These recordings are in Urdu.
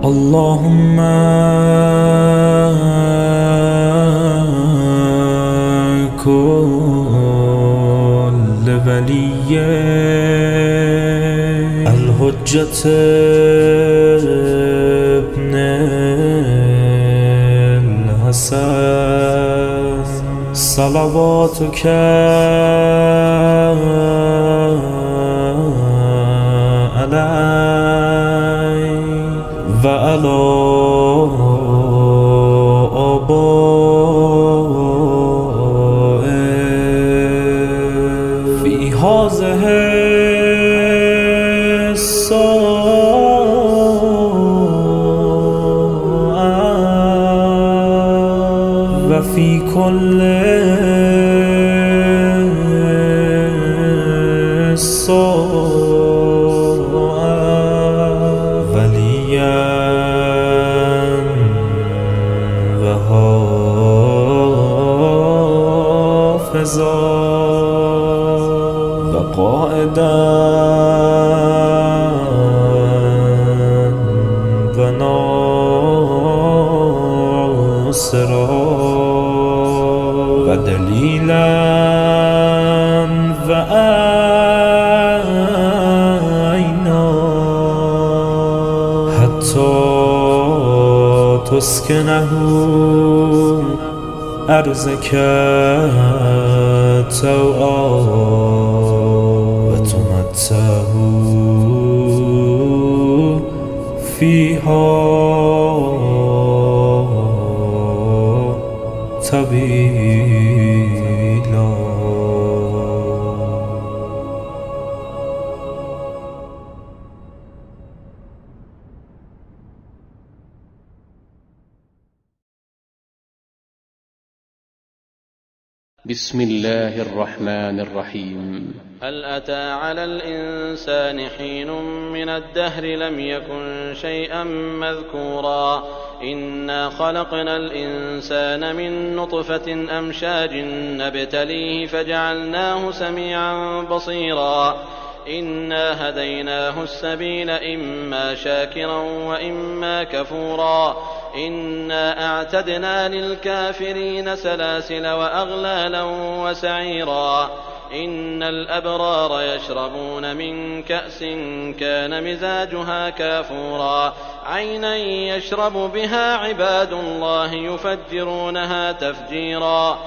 اللهم كل ولي الحجة ابن الحسن صلواتك عليه وعلى آبائه في هذه الساعة وفي كل وقائدا وناصرا ودليلا وعينا حتى تسكنه أرزك توعا وتمتعه فيها طويلا. بسم الله الرحمن الرحيم. هل أتى على الإنسان حين من الدهر لم يكن شيئا مذكورا إنا خلقنا الإنسان من نطفة أمشاج نبتليه فجعلناه سميعا بصيرا إنا هديناه السبيل إما شاكرا وإما كفورا إنا أعتدنا للكافرين سلاسل وأغلالا وسعيرا إن الأبرار يشربون من كأس كان مزاجها كافورا عينا يشرب بها عباد الله يفجرونها تفجيرا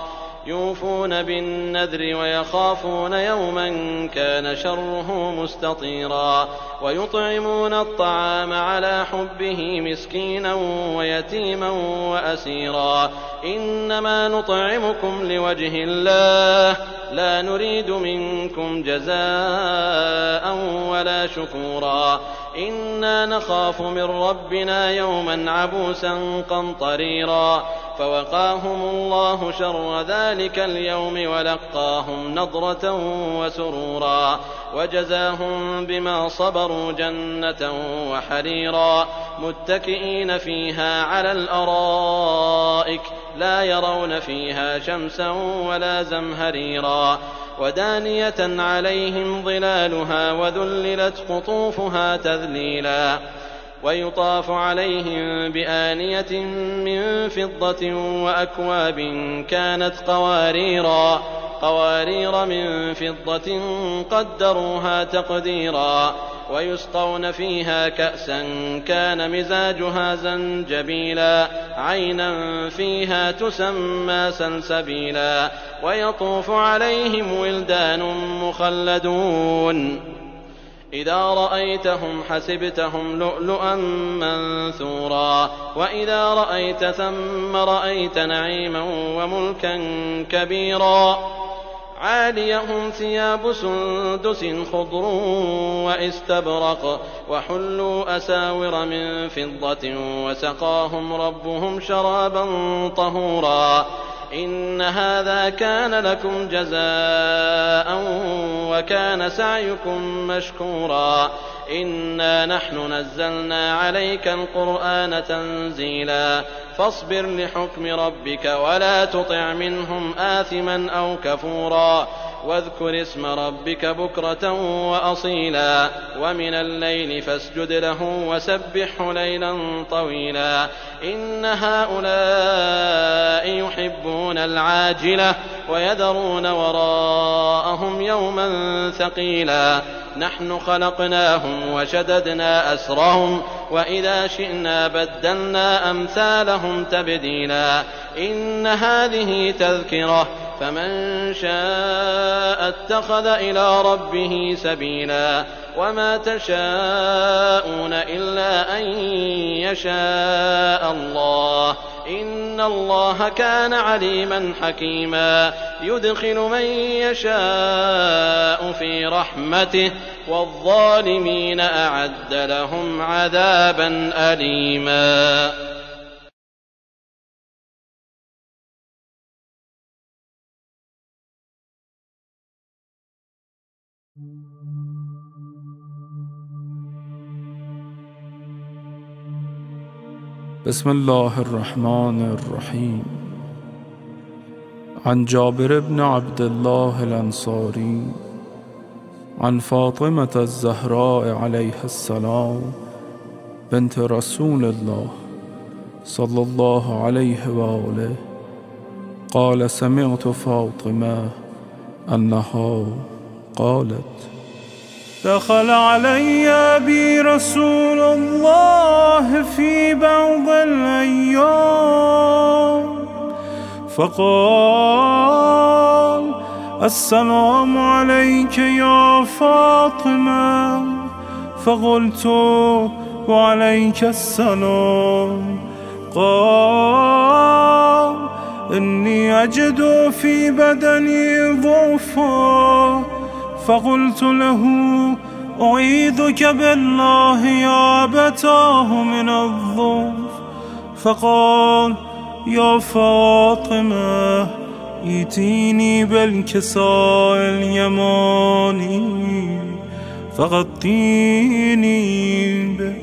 يوفون بالنذر ويخافون يوما كان شره مستطيرا ويطعمون الطعام على حبه مسكينا ويتيما وأسيرا إنما نطعمكم لوجه الله لا نريد منكم جزاء ولا شكورا إنا نخاف من ربنا يوما عبوسا قمطريرا فوقاهم الله شر ذلك اليوم ولقاهم نضرة وسرورا وجزاهم بما صبروا جنة وحريرا متكئين فيها على الأرائك لا يرون فيها شمسا ولا زمهريرا ودانية عليهم ظلالها وذللت قطوفها تذليلا ويطاف عليهم بآنية من فضة وأكواب كانت قوارير من فضة قدروها تقديرا ويسقون فيها كأسا كان مزاجها زنجبيلا عينا فيها تسمى سلسبيلا ويطوف عليهم ولدان مخلدون إذا رأيتهم حسبتهم لؤلؤا منثورا وإذا رأيت ثم رأيت نعيما وملكا كبيرا عاليهم ثياب سندس خضر واستبرق وحلوا أساور من فضة وسقاهم ربهم شرابا طهورا إن هذا كان لكم جزاء وكان سعيكم مشكورا إنا نحن نزلنا عليك القرآن تنزيلا فاصبر لحكم ربك ولا تطع منهم آثما أو كفورا واذكر اسم ربك بكرة وأصيلا ومن الليل فاسجد له وسبحه ليلا طويلا إن هؤلاء يحبون العاجلة ويذرون وراءهم يوما ثقيلا نحن خلقناهم وشددنا أسرهم وإذا شئنا بدلنا أمثالهم تبديلا إن هذه تذكرة فمن شاء اتخذ إلى ربه سبيلا وما تشاءون إلا أن يشاء الله إن الله كان عليما حكيما يدخل من يشاء في رحمته والظالمين أعد لهم عذابا أليما. بسم الله الرحمن الرحيم. عن جابر بن عبد الله الأنصاري عن فاطمة الزهراء عليها السلام بنت رسول الله صلى الله عليه وآله قال سمعت فاطمة أنها قالت دخل علي أبي رسول الله في بعض الأيام فقال السلام عليك يا فاطمة فقلت وعليك السلام قال إني أجد في بدني ضعفا فقلت له أعيذك بالله يا أبتاه من الضعف فقال يا فاطمة ائتيني بالكساء اليماني فغطيني به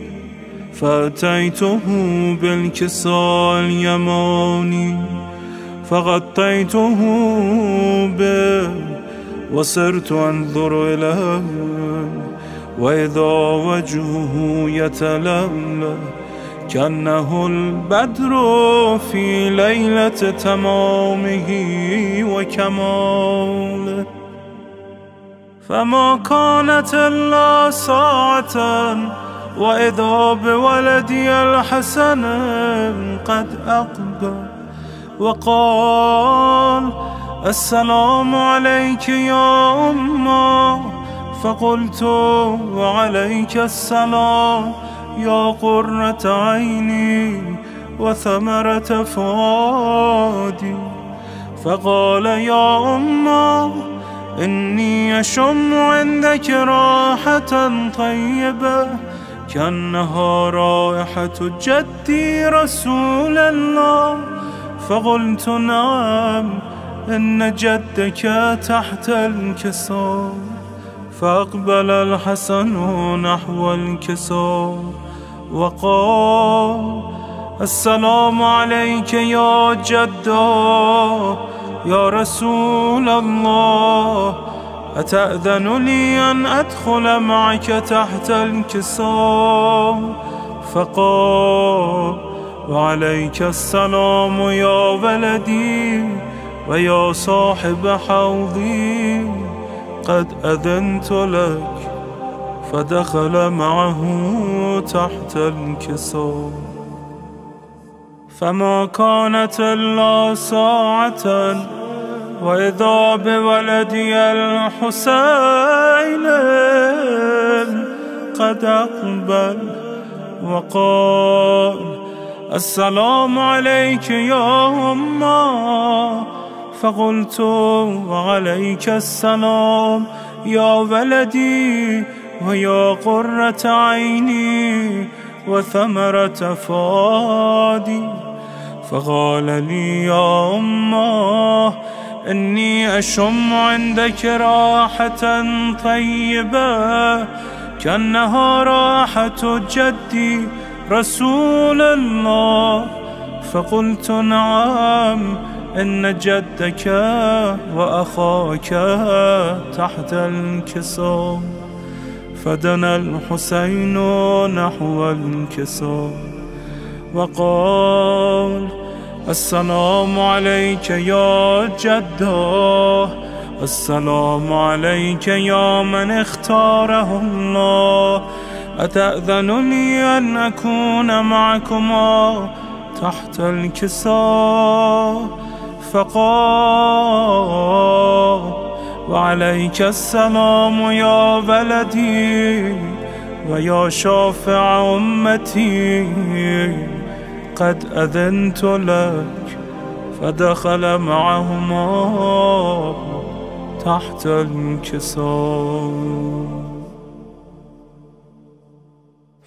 فأتيته بالكساء اليماني فغطيته به وصرت أنظر إليه وإذا وجهه يتلألأ كأنه البدر في ليلة تمامه وكماله فما كانت إلا ساعة وإذا بولدي الحسن قد أقبل وقال السلام عليك يا أمه فقلت وعليك السلام يا قرة عيني وثمرة فؤادي فقال يا أمه إني أشم عندك راحة طيبة كأنها رائحة جدي رسول الله فقلت نعم إن جدك تحت الكساء فأقبل الحسن نحو الكساء وقال السلام عليك يا جدا يا رسول الله أتأذن لي أن أدخل معك تحت الكساء فقال وعليك السلام يا ولدي ويا صاحب حوضي قد أذنت لك فدخل معه تحت الكساء فما كانت إلا ساعة وإذا بولدي الحسين قد أقبل وقال السلام عليك يا أمه فقلت وعليك السلام يا ولدي ويا قرة عيني وثمرة فؤادي فقال لي يا أمه إني أشم عندك راحة طيبة كأنها راحة جدي رسول الله فقلت نعم إن جدك وأخاك تحت الكساء. فدنا الحسين نحو الكساء وقال السلام عليك يا جده، السلام عليك يا من اختاره الله، أتأذن لي أن أكون معكما تحت الكساء؟ فقال وعليك السلام يا ولدي ويا شافع أمتي، قد أذنت لك. فدخل معهما تحت الكساء.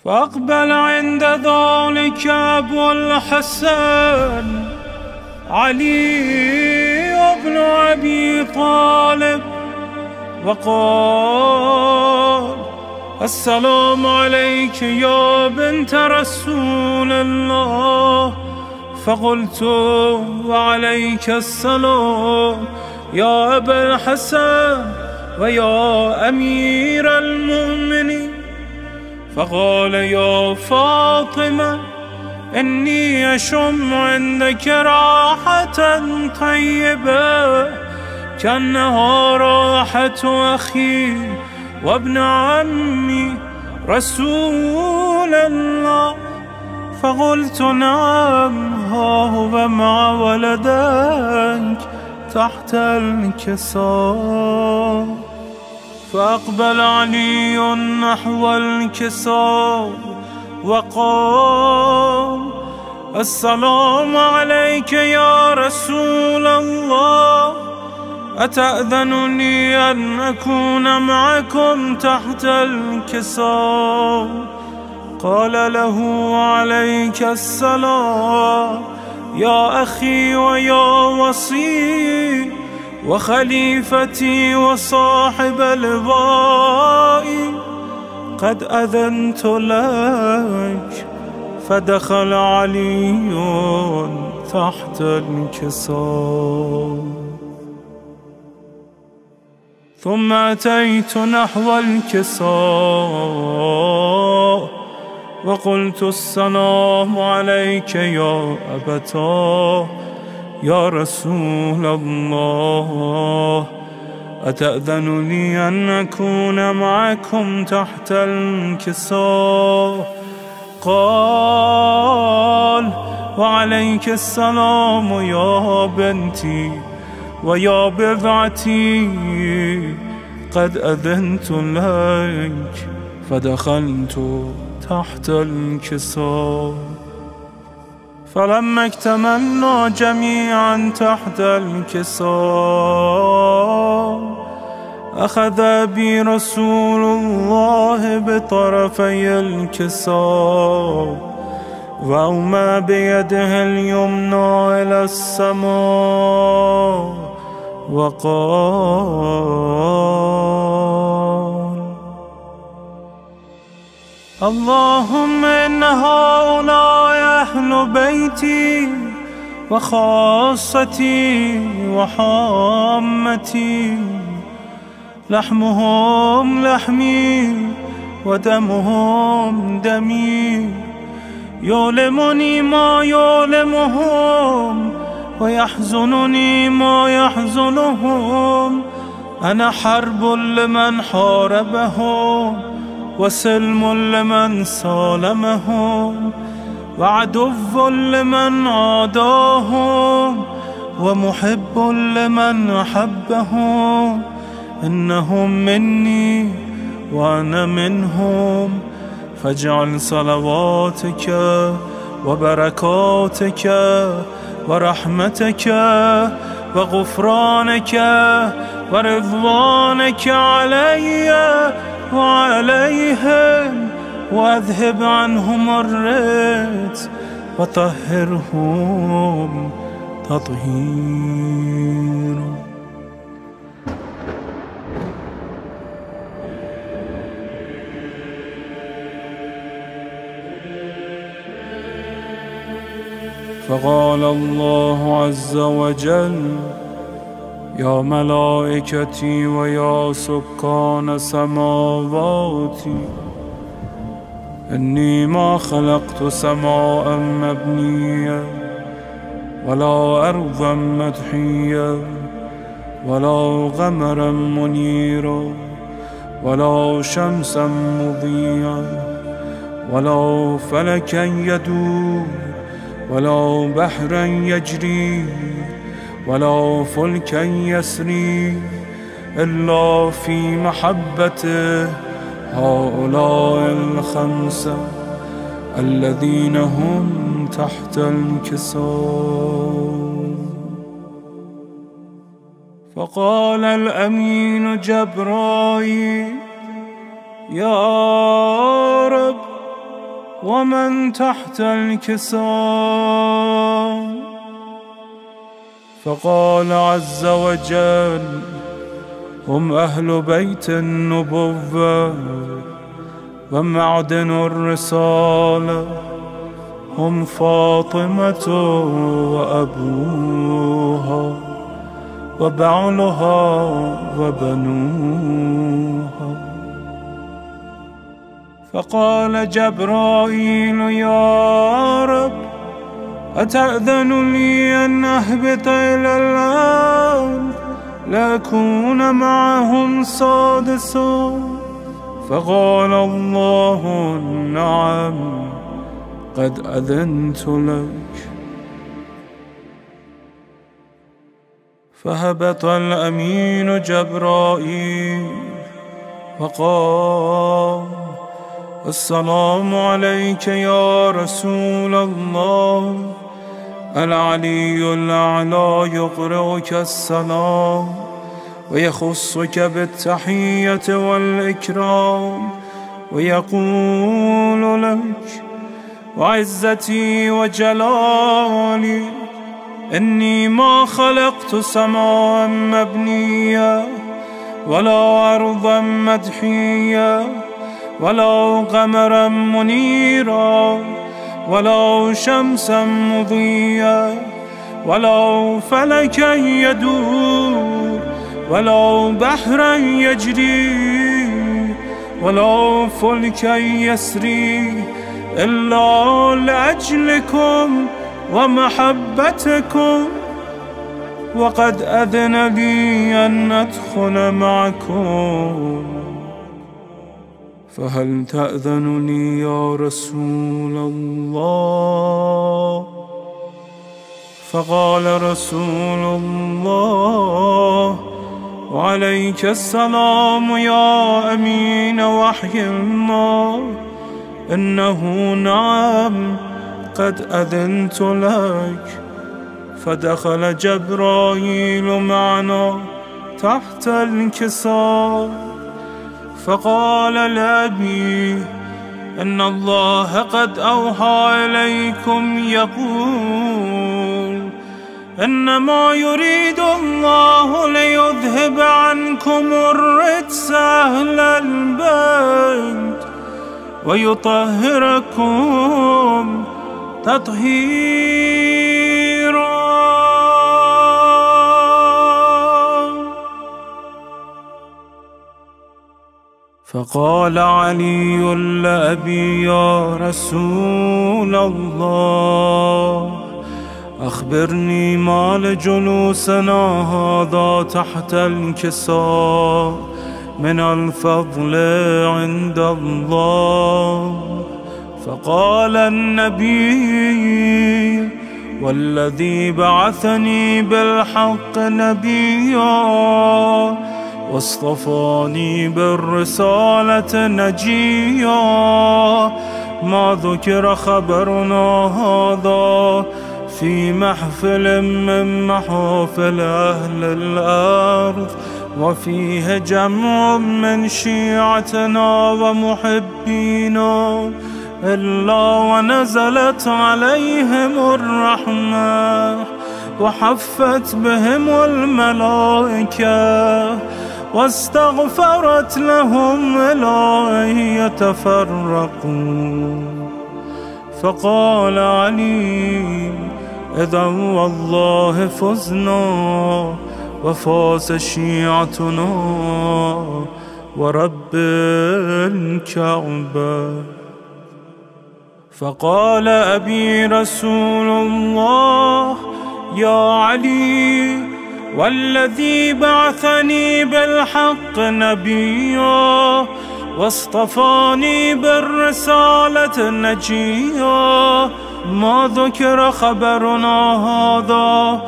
فأقبل عند ذلك أبو الحسن علي بن أبي طالب وقال السلام عليك يا بنت رسول الله. فقلت وعليك السلام يا أبا الحسن ويا أمير المؤمنين. فقال يا فاطمة إني أشم عندك راحة طيبة كأنها راحة أخي وابن عمي رسول الله. فقلت نعم، ها هو مع ولدك تحت الكساء. فأقبل علي نحو الكساء وقال السلام عليك يا رسول الله، أتأذن لي أن أكون معكم تحت الكساء؟ قال له عليك السلام يا أخي ويا وصي وخليفتي وصاحب لوائي، قد أذنت لك. فدخل علي تحت الكساء. ثم أتيت نحو الكساء وقلت السلام عليك يا أبتاه يا رسول الله، أتأذن لي أن أكون معكم تحت الكساء؟ قال وعليك السلام يا بنتي ويا بضعتي، قد أذنت لك. فدخلت تحت الكساء. فلما اكتملنا جميعا تحت الكساء أخذ بي رسول الله بطرفي الكساء وأومى بيده اليمنى إلى السماء وقال اللهم إن هؤلاء أهل بيتي وخاصتي وحامتي، لحمهم لحمي ودمهم دمي، يؤلمني ما يؤلمهم ويحزنني ما يحزنهم. أنا حرب لمن حاربهم وسلم لمن سالمهم وعدو لمن عاداهم ومحب لمن أحبهم. إنهم مني وأنا منهم، فاجعل صلواتك وبركاتك ورحمتك وغفرانك ورضوانك علي وعليهم، وأذهب عنهم الرجس وطهرهم تطهيرا. فقال الله عز وجل: يا ملائكتي ويا سكان سماواتي، إني ما خلقت سماء مبنية ولا أرضا مدحية ولا قمرا منيرا ولا شمسا مضيئا ولا فلكا يدور ولا بحرا يجري ولا فلكا يسري إلا في محبته هؤلاء الخمسة الذين هم تحت الكساء. فقال الأمين جبرائيل: يا رب، ومن تحت الكساء؟ فقال عز وجل: هم أهل بيت النبوة ومعدن الرسالة، هم فاطمة وأبوها وبعلها وبنوها. فقال جبرائيل: يا رب، أتأذن لي أن أهبط إلى الأرض لأكون معهم سادسا؟ فقال الله: نعم، قد أذنت لك. فهبط الأمين جبرائيل وقال: السلام عليك يا رسول الله. العلي الأعلى يقرئك السلام ويخصك بالتحية والإكرام ويقول لك: وعزتي وجلالي إني ما خلقت سماء مبنية ولا أرضا مدحية ولا قمرا منيرا ولا شمسا مضيئا ولا فلكا يدور ولا بحرا يجري ولا فلكا يسري إلا لأجلكم ومحبتكم، وقد أذن لي أن أدخل معكم، فهل تأذن لي يا رسول الله؟ فقال رسول الله: وعليك السلام يا أمين وحي الله، إنه نعم، قد أذنت لك. فدخل جبرائيل معنا تحت الكساء، فقال لأبي: إن الله قد أوحى إليكم يقول: إنما يريد الله ليذهب عنكم الرجس أهل البيت ويطهركم تطهيرا. فقال علي لأبي: يا رسول الله، أخبرني ما لجلوسنا هذا تحت الكساء من الفضل عند الله. فقال النبي: والذي بعثني بالحق نبيا واصطفاني بالرسالة نجيا، ما ذكر خبرنا هذا في محفل من محافل أهل الأرض وفيه جمع من شيعتنا ومحبينا إلا ونزلت عليهم الرحمة وحفت بهم الملائكة واستغفرت لهم إلى أن يتفرقوا. فقال علي: إذا والله فزنا وفاز شيعتنا ورب الكعبة. فقال أبي رسول الله يا علي والذي بعثني بالحق نبيا واصطفاني بالرسالة نجيا، ما ذكر خبرنا هذا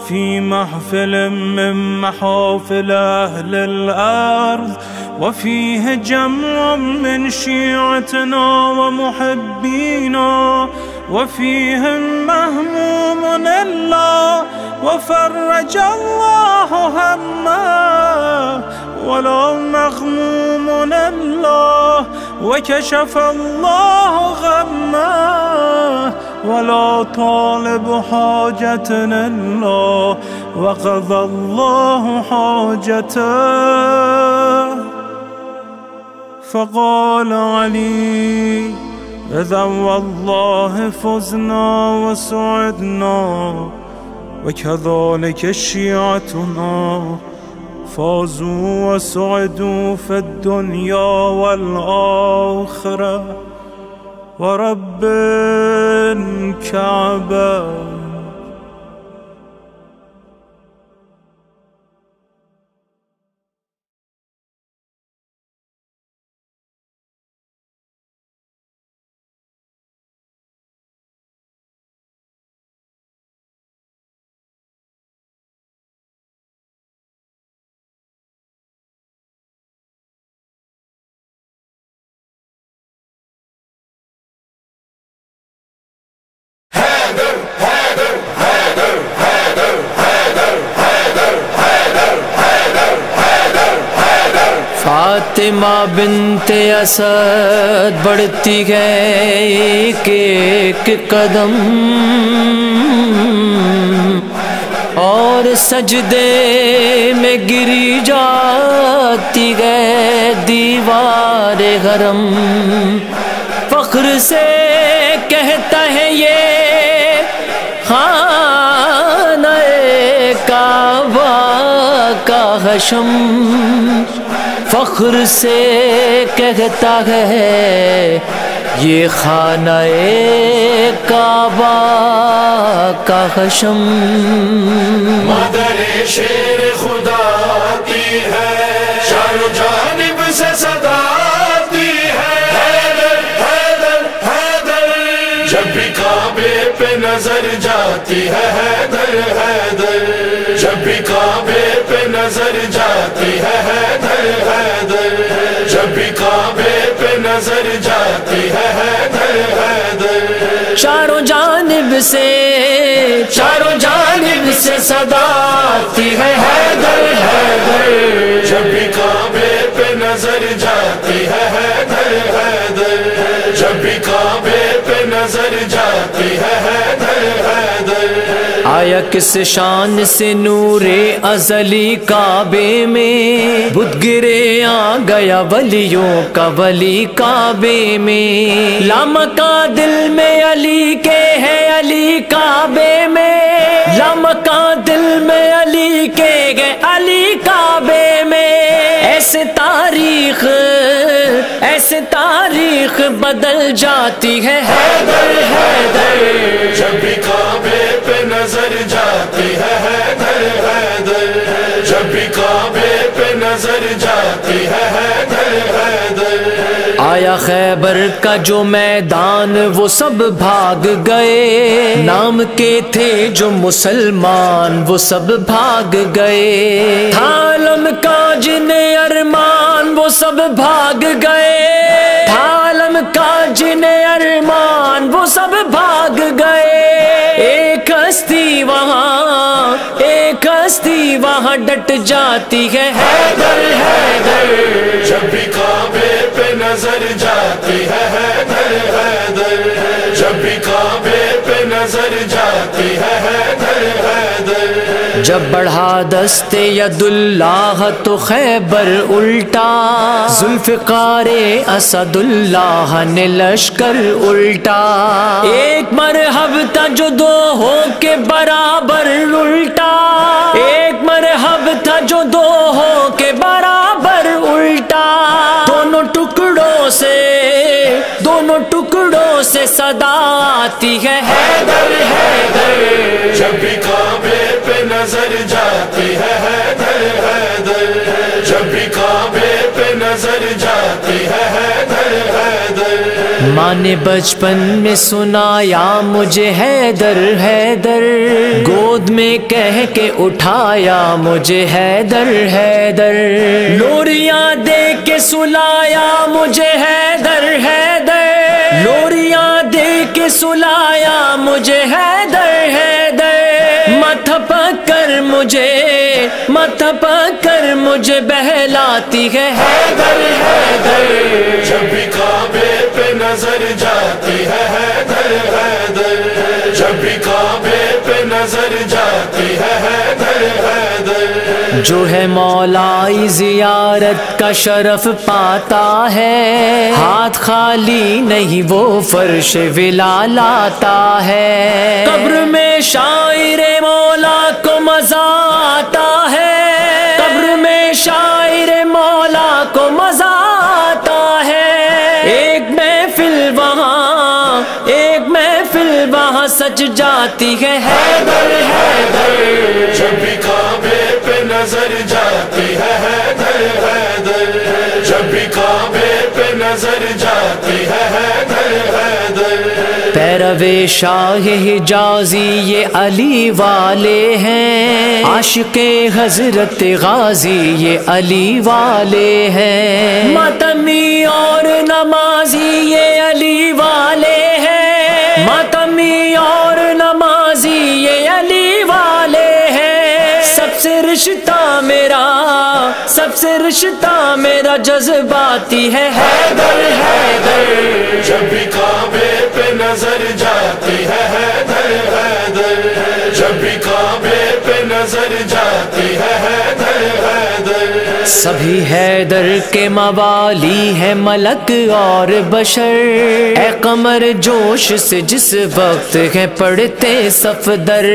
في محفل من محافل أهل الأرض وفيه جمع من شيعتنا ومحبينا وفيهم مهموم الله وفرج الله همه ولا مغموم الله وكشف الله غمه ولا طالب حاجة الله وقضى الله حاجته. فقال علي إذا والله فزنا وسعدنا وكذلك شيعتنا فازوا وسعدوا في الدنيا والآخرة ورب الكعبة. فاطمہ بنت اسد بڑھتی ہے ایک ایک قدم اور سجدے میں گری جاتی ہے دیوار حرم. فخر سے کہتا ہے یہ خانہ کعبہ کا حشم، فخر سے کہتا ہے یہ خانہ کعبہ کا حشم. مادر شیر خدا کی ہے چاروں جانب سے صدا آتی ہے حیدر حیدر حیدر، جب بھی کعبے پہ نظر جاتی ہے حیدر حیدر، جب بھی کعبے پہ نظر جاتی ہے حیدر حیدر، جب بھی کعبے پہ نظر جاتی ہے حیدر حیدر. چاروں جانب سے صدا آتی ہے حیدر حیدر، جب بھی کعبے پہ نظر جاتی ہے حیدر حیدر، جب بھی کعبے پہ نظر جاتی ہے حیدر حیدر. آیا کس شان سے نور ازلی کعبے میں بت گرے آ گیا ولیوں کا ولی کعبے میں. لامکا دل میں علی کے ہے علی کعبے میں، لامکا دل میں علی کے ہے علی کعبے میں. ایسے تاریخ بدل جاتی ہے حیدر حیدر، جب بھی کعبے پہ نظر جاتی ہے حیدر حیدر، جب بھی کعبے پہ نظر جاتی ہے حیدر حیدر. آیا خیبر کا جو میدان وہ سب بھاگ گئے، نام کے تھے جو مسلمان وہ سب بھاگ گئے. عالم کا جنہیں ارمان وہ سب بھاگ گئے، عالم کا جنہیں ارمان وہ سب بھاگ گئے. ایک ہستی وہاں ڈٹ جاتی ہے حیدر حیدر، جب بھی کعبے پہ نظر جاتی ہے حیدر حیدر، جب بھی کعبے پہ نظر جاتی ہے حیدر حیدر. جب بڑھا دست ید اللہ تو خیبر الٹا، ذوالفقار اسد اللہ نے لشکر الٹا، ایک مرحب تھا جو دو ہو کے برابر الٹا، ایک مرحب تھا جو دو ہو کے برابر الٹا، دونوں ٹکڑوں سے صدا آتی ہے حیدر حیدر، جب بھی کعبے پہ نظر جاتی ہے حیدر حیدر، جب بھی کعبے پہ نظر جاتی ہے حیدر حیدر۔ ماں نے بچپن میں سنایا مجھے حیدر حیدر، گود میں کہہ کے اٹھایا مجھے حیدر حیدر، لوریاں دے کے سلایا مجھے حیدر حیدر، لوریاں دے کے سلایا مجھے حیدر حیدر، ماتھا پکڑ مجھے بہلاتی ہے حیدر حیدر، جب بھی کعبے پہ نظر جاتی ہے حیدر حیدر، جب بھی کعبے پہ نظر جاتی ہے حیدر حیدر۔ جو ہے مولائی زیارت کا شرف پاتا ہے، ہاتھ خالی نہیں وہ فرش ولا لاتا ہے، قبر میں شاعر مولا کو مزہ آتا ہے، قبر میں شاعر مولا کو مزہ آتا ہے، ایک محفل وہاں سج جاتی ہے حیدر حیدر، جب بھی کعبے پہ نظر جاتی ہے حیدر حیدر، جب بھی کعبے پہ نظر جاتی ہے حیدر حیدر۔ پیروے شاہ حجازی یہ علی والے ہیں، عاشق حضرت غازی یہ علی والے ہیں، ماتمی اور نمازی یہ علی والے ہیں، ماتمی اور نمازی یہ علی والے ہیں، سب سے رشتہ میرا جذباتی ہے حیدر حیدر، جب بھی کعبے پہ نظر جاتی ہے حیدر حیدر، جب بھی کعبے پہ نظر جاتی ہے حیدر حیدر۔ سبھی حیدر کے موالی ہے ملک اور بشر، اے قمر جوش سے جس وقت ہے پڑھتے صفدر،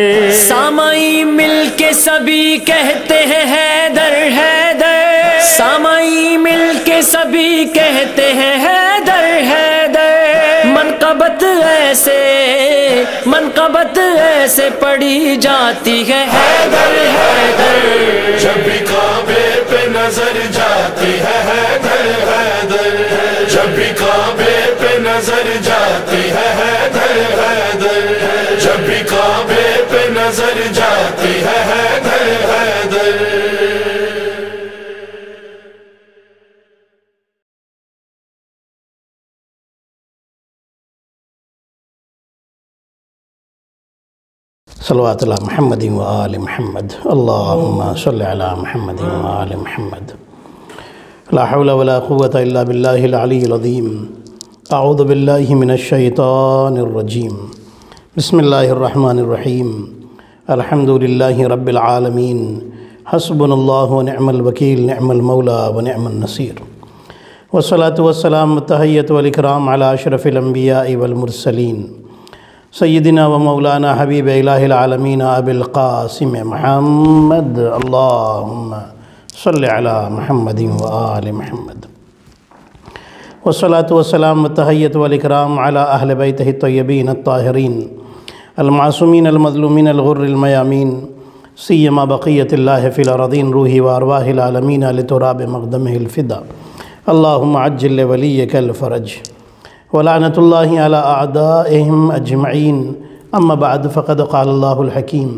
سامعی مل کے سبھی کہتے ہیں حیدر حیدر، سامعی مل کے سبھی کہتے ہیں حیدر حیدر، منقبت ایسے پڑھی جاتی ہے حیدر حیدر، جب بھی کعبے پہ نظر جاتی ہے حیدر حیدر، جب بھی کعبے پہ نظر جاتی ہے حیدر حیدر، جب بھی کعبے پہ نظر جاتی ہے حیدر حیدر۔ صلوات اللہ محمد و آل محمد، اللہم صلی علی محمد و آل محمد۔ لا حول ولا قوة الا باللہ العلی العظیم۔ اعوذ باللہ من الشیطان الرجیم، بسم اللہ الرحمن الرحیم، الحمد للہ رب العالمین، حسبنا اللہ ونعم الوکیل، نعم المولا ونعم النصیر، والصلاة والسلام والتحیۃ والاکرام علی اشرف الانبیاء والمرسلین، سیدنا و مولانا حبیب الہ العالمین ابی القاسم محمد، اللہم صلی علی محمد و آل محمد، والصلاة والسلام والتحیۃ والاکرام علی اہل بیتہ الطیبین الطاہرین المعصومین المظلومین الغر المیامین، سیما بقیت اللہ فی الارضین، روحی و ارواح العالمین لتراب مقدمہ الفدا، اللہم عجل ولیک الفرج، ولعنت اللہ علی اعدائہم اجمعین، اما بعد فقد قال اللہ الحکیم،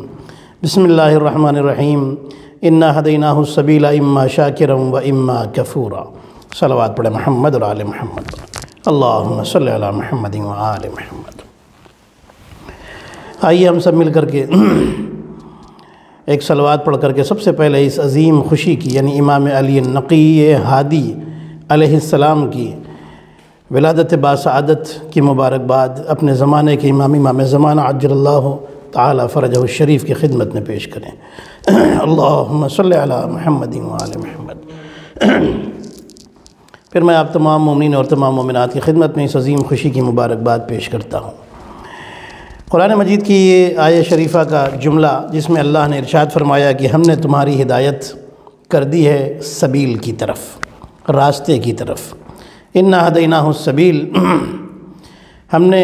بسم اللہ الرحمن الرحیم، انا ہدیناہ السبیل اما شاکرا و اما کفورا۔ صلوات پڑھیں محمد اور آل محمد، اللہم صلی علی محمد و آل محمد۔ آئیے ہم سب مل کر کے ایک صلوات پڑھ کر کے سب سے پہلے اس عظیم خوشی کی، یعنی امام علی النقی ہادی علیہ السلام کی ولادت باسعادت کی مبارکباد، اپنے زمانے کے امام زمانہ عجل اللہ تعالی فرجہ الشریف کی خدمت میں پیش کریں۔ اللہم صلی علی محمد و آل محمد۔ پھر میں آپ تمام مومنین اور تمام مومنات کی خدمت میں اس عظیم خوشی کی مبارکباد پیش کرتا ہوں۔ قرآن مجید کی یہ آیہ شریفہ کا جملہ جس میں اللہ نے ارشاد فرمایا کہ ہم نے تمہاری ہدایت کر دی ہے سبیل کی طرف، راستے کی طرف۔ اِنَّا هَدَيْنَاهُ السَّبِيلَ، ہم نے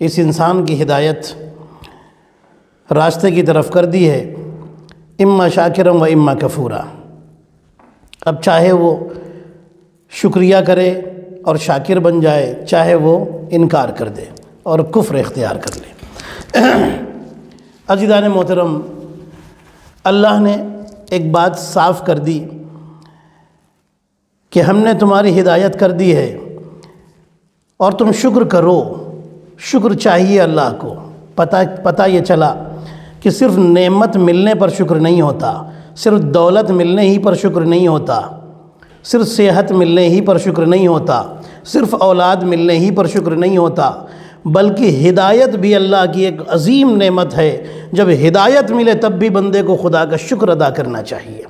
اس انسان کی ہدایت راستے کی طرف کر دی ہے، اما شاکرا و اما کفورا، اب چاہے وہ شکریہ کرے اور شاکر بن جائے، چاہے وہ انکار کر دے اور کفر اختیار کر لے۔ عزیزان محترم، اللہ نے ایک بات صاف کر دی کہ ہم نے تمہاری ہدایت کر دی ہے اور تم شکر کرو۔ شکر چاہیے اللہ کو۔ پتہ یہ چلا کہ صرف نعمت ملنے پر شکر نہیں ہوتا، صرف دولت ملنے ہی پر شکر نہیں ہوتا، صرف صحت ملنے ہی پر شکر نہیں ہوتا، صرف اولاد ملنے ہی پر شکر نہیں ہوتا، بلکہ ہدایت بھی اللہ کی ایک عظیم نعمت ہے۔ جب ہدایت ملے تب بھی بندے کو خدا کا شکر ادا کرنا چاہیے۔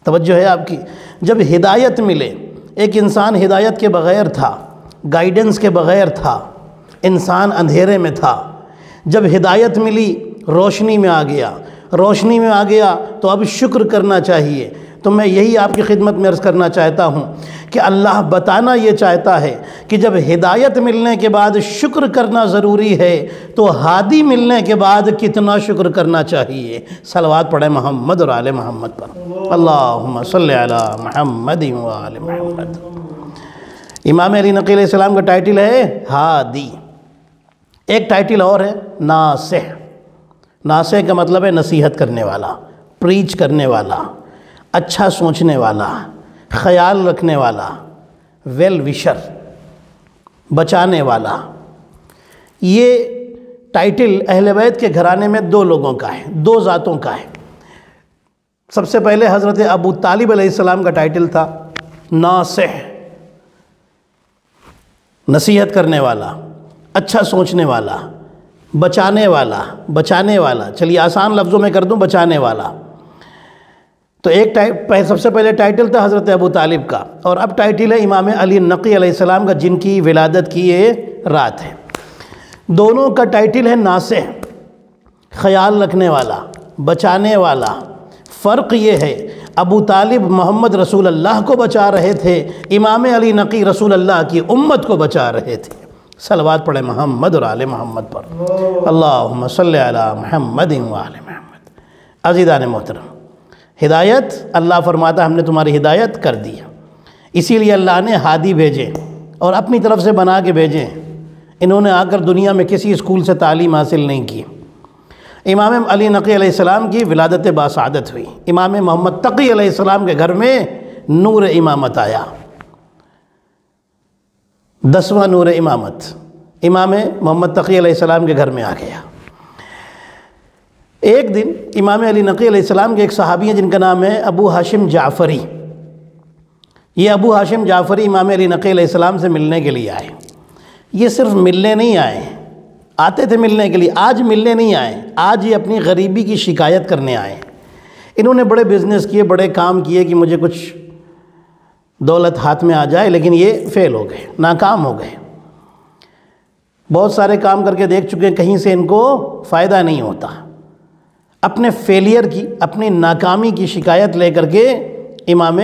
توجہ ہے آپ کی؟ جب ہدایت ملے، ایک انسان ہدایت کے بغیر تھا، گائیڈنس کے بغیر تھا، انسان اندھیرے میں تھا، جب ہدایت ملی روشنی میں آ گیا، روشنی میں آ گیا تو اب شکر کرنا چاہیے۔ تو میں یہی آپ کی خدمت میں عرض کرنا چاہتا ہوں کہ اللہ بتانا یہ چاہتا ہے کہ جب ہدایت ملنے کے بعد شکر کرنا ضروری ہے تو ہادی ملنے کے بعد کتنا شکر کرنا چاہیے۔ صلوات پڑھیں محمد اور آل محمد پر۔ اللہم صلی علی محمد و آل محمد۔ امام علی نقی علیہ السلام کا ٹائٹل ہے ہادی۔ ایک ٹائٹل اور ہے ناصح۔ ناصح کا مطلب ہے نصیحت کرنے والا، پریچ کرنے والا، اچھا سوچنے والا، خیال رکھنے والا، ویل وشر، بچانے والا۔ یہ ٹائٹل اہل بیت کے گھرانے میں دو لوگوں کا ہے، دو ذاتوں کا ہے۔ سب سے پہلے حضرت ابو طالب علیہ السلام کا ٹائٹل تھا ناصح، نصیحت کرنے والا، اچھا سوچنے والا، بچانے والا۔ بچانے والا، چلیے آسان لفظوں میں کر دوں، بچانے والا۔ تو سب سے پہلے ٹائٹل تھا حضرت ابو طالب کا، اور اب ٹائٹل ہے امام علی نقی علیہ السلام کا، جن کی ولادت کی یہ رات ہے۔ دونوں کا ٹائٹل ہے ناصح، خیال رکھنے والا، بچانے والا۔ فرق یہ ہے ابو طالب محمد رسول اللہ کو بچا رہے تھے، امام علی نقی رسول اللہ کی امت کو بچا رہے تھے۔ صلوات پڑھیں محمد اور آل محمد پر۔ اللہم صلی علی محمد و آل محمد۔ عزیزان محترم، ہدایت اللہ فرماتا ہم نے تمہاری ہدایت کر دی، اسی لیے اللہ نے ہادی بھیجے اور اپنی طرف سے بنا کے بھیجے۔ انہوں نے آ کر دنیا میں کسی اسکول سے تعلیم حاصل نہیں کی۔ امام علی نقی علیہ السلام کی ولادت باسعادت ہوئی، امام محمد تقی علیہ السلام کے گھر میں نور امامت آیا، 10واں نور امامت امام محمد تقی علیہ السلام کے گھر میں آ گیا۔ ایک دن امام علی نقی علیہ السلام کے ایک صحابی ہیں جن کا نام ہے ابو ہاشم جعفری۔ یہ ابو ہاشم جعفری امام علی نقی علیہ السلام سے ملنے کے لیے آئے۔ یہ صرف ملنے نہیں آئے، آتے تھے ملنے کے لیے، آج ملنے نہیں آئے، آج یہ اپنی غریبی کی شکایت کرنے آئے۔ انہوں نے بڑے بزنس کیے، بڑے کام کیے کہ مجھے کچھ دولت ہاتھ میں آ جائے، لیکن یہ فیل ہو گئے، ناکام ہو گئے۔ بہت سارے کام کر کے دیکھ چکے، کہیں سے ان کو فائدہ نہیں ہوتا۔ اپنے فیلئر کی، اپنی ناکامی کی شکایت لے کر کے امام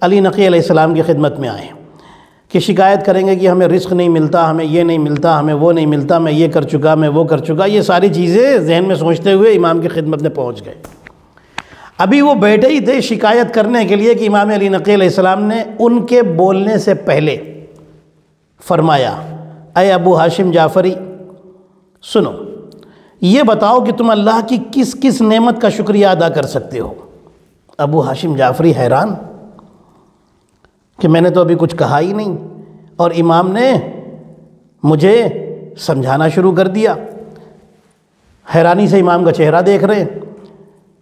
علی نقی علیہ السلام کی خدمت میں آئے کہ شکایت کریں گے کہ ہمیں رزق نہیں ملتا، ہمیں یہ نہیں ملتا، ہمیں وہ نہیں ملتا، میں یہ کر چکا، میں وہ کر چکا۔ یہ ساری چیزیں ذہن میں سوچتے ہوئے امام کی خدمت میں پہنچ گئے۔ ابھی وہ بیٹھے ہی تھے شکایت کرنے کے لیے کہ امام علی نقی علیہ السلام نے ان کے بولنے سے پہلے فرمایا، اے ابو ہاشم جعفری سنو، یہ بتاؤ کہ تم اللہ کی کس کس نعمت کا شکریہ ادا کر سکتے ہو۔ ابو ہاشم جعفری حیران کہ میں نے تو ابھی کچھ کہا ہی نہیں، اور امام نے مجھے سمجھانا شروع کر دیا۔ حیرانی سے امام کا چہرہ دیکھ رہے ہیں،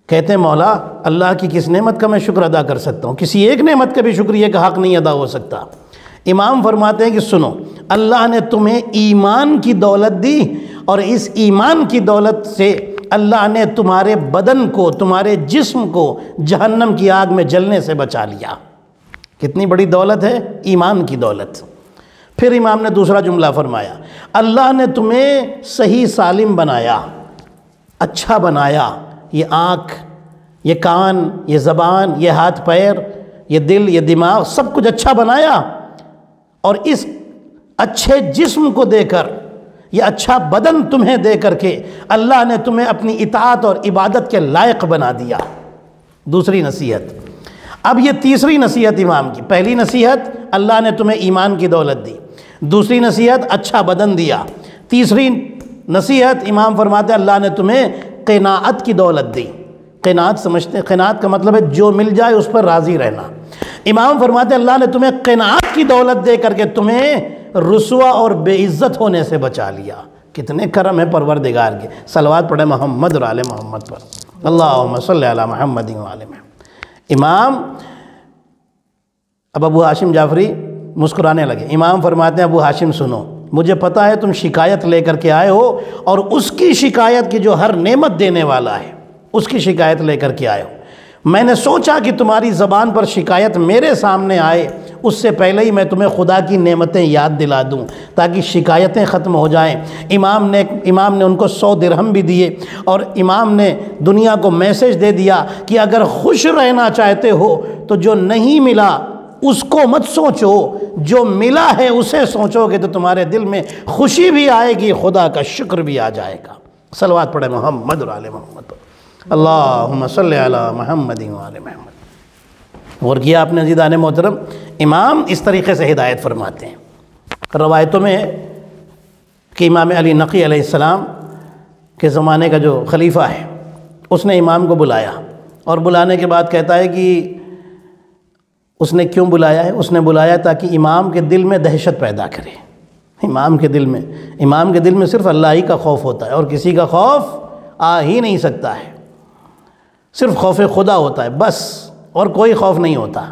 کہتے ہیں مولا اللہ کی کس نعمت کا میں شکر ادا کر سکتا ہوں؟ کسی ایک نعمت کا بھی شکریہ کا حق نہیں ادا ہو سکتا۔ امام فرماتے ہیں کہ سنو، اللہ نے تمہیں ایمان کی دولت دی اور اس ایمان کی دولت سے اللہ نے تمہارے بدن کو، تمہارے جسم کو جہنم کی آگ میں جلنے سے بچا لیا۔ کتنی بڑی دولت ہے ایمان کی دولت۔ پھر امام نے دوسرا جملہ فرمایا، اللہ نے تمہیں صحیح سالم بنایا، اچھا بنایا، یہ آنکھ، یہ کان، یہ زبان، یہ ہاتھ پیر، یہ دل، یہ دماغ، سب کچھ اچھا بنایا، اور اس اچھے جسم کو دے کر، یہ اچھا بدن تمہیں دے کر کے اللہ نے تمہیں اپنی اطاعت اور عبادت کے لائق بنا دیا۔ دوسری نصیحت۔ اب یہ تیسری نصیحت امام کی۔ پہلی نصیحت اللہ نے تمہیں ایمان کی دولت دی، دوسری نصیحت اچھا بدن دیا، تیسری نصیحت امام فرماتے ہیں اللہ نے تمہیں قناعت کی دولت دی۔ قناعت سمجھتے ہیں؟ قناعت کا مطلب ہے جو مل جائے اس پر راضی رہنا۔ امام فرماتے ہیں اللہ نے تمہیں قناعت کی دولت دے کر کے تمہیں رسوا اور بے عزت ہونے سے بچا لیا۔ کتنے کرم ہے پروردگار کے۔ صلوات پڑھیں محمد اور آل محمد پر، اللہم صلی علی محمد و آل محمد۔ امام اب ابو ہاشم جعفری مسکرانے لگے۔ امام فرماتے ہیں ابو ہاشم سنو، مجھے پتہ ہے تم شکایت لے کر کے آئے ہو، اور اس کی شکایت کی جو ہر نعمت دینے والا ہے اس کی شکایت لے کر کے آئے ہو۔ میں نے سوچا کہ تمہاری زبان پر شکایت میرے سامنے آئے اس سے پہلے ہی میں تمہیں خدا کی نعمتیں یاد دلا دوں تاکہ شکایتیں ختم ہو جائیں۔ امام نے ان کو 100 درہم بھی دیے، اور امام نے دنیا کو میسج دے دیا کہ اگر خوش رہنا چاہتے ہو تو جو نہیں ملا اس کو مت سوچو، جو ملا ہے اسے سوچو گے تو تمہارے دل میں خوشی بھی آئے گی، خدا کا شکر بھی آ جائے گا۔ صلوات پڑھیں محمد اور آل محمد پر، اللہم صلی علی محمد و آل محمد۔ اور کیا آپ نے عزیزان محترم، امام اس طریقے سے ہدایت فرماتے ہیں۔ روایتوں میں کہ امام علی نقی علیہ السلام کے زمانے کا جو خلیفہ ہے اس نے امام کو بلایا، اور بلانے کے بعد کہتا ہے کہ اس نے کیوں بلایا ہے؟ اس نے بلایا تاکہ امام کے دل میں دہشت پیدا کرے۔ امام کے دل میں صرف اللہ ہی کا خوف ہوتا ہے، اور کسی کا خوف آ ہی نہیں سکتا ہے، صرف خوف خدا ہوتا ہے بس، اور کوئی خوف نہیں ہوتا۔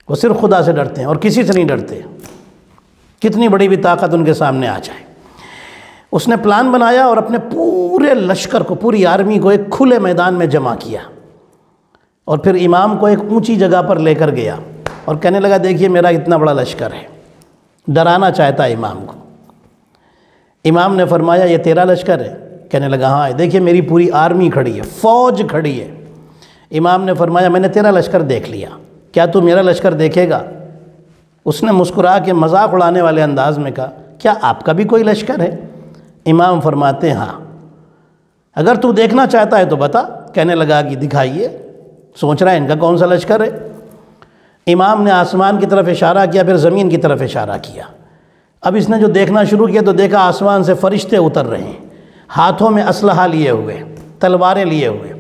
وہ صرف خدا سے ڈرتے ہیں اور کسی سے نہیں ڈرتے، کتنی بڑی بھی طاقت ان کے سامنے آ جائے۔ اس نے پلان بنایا اور اپنے پورے لشکر کو، پوری آرمی کو ایک کھلے میدان میں جمع کیا، اور پھر امام کو ایک اونچی جگہ پر لے کر گیا اور کہنے لگا دیکھیے میرا اتنا بڑا لشکر ہے، ڈرانا چاہتا ہے امام کو۔ امام نے فرمایا یہ تیرا لشکر ہے؟ کہنے لگا ہاں، دیکھیے میری پوری آرمی کھڑی ہے، فوج کھڑی ہے۔ امام نے فرمایا میں نے تیرا لشکر دیکھ لیا، کیا تو میرا لشکر دیکھے گا؟ اس نے مسکرا کے مذاق اڑانے والے انداز میں کہا کیا آپ کا بھی کوئی لشکر ہے؟ امام فرماتے ہیں ہاں، اگر تو دیکھنا چاہتا ہے تو بتا۔ کہنے لگا کہ دکھائیے، سوچ رہا ہے ان کا کون سا لشکر ہے۔ امام نے آسمان کی طرف اشارہ کیا، پھر زمین کی طرف اشارہ کیا۔ اب اس نے جو دیکھنا شروع کیا تو دیکھا آسمان سے فرشتے اتر رہے ہیں، ہاتھوں میں اسلحہ لیے ہوئے، تلواریں لیے ہوئے،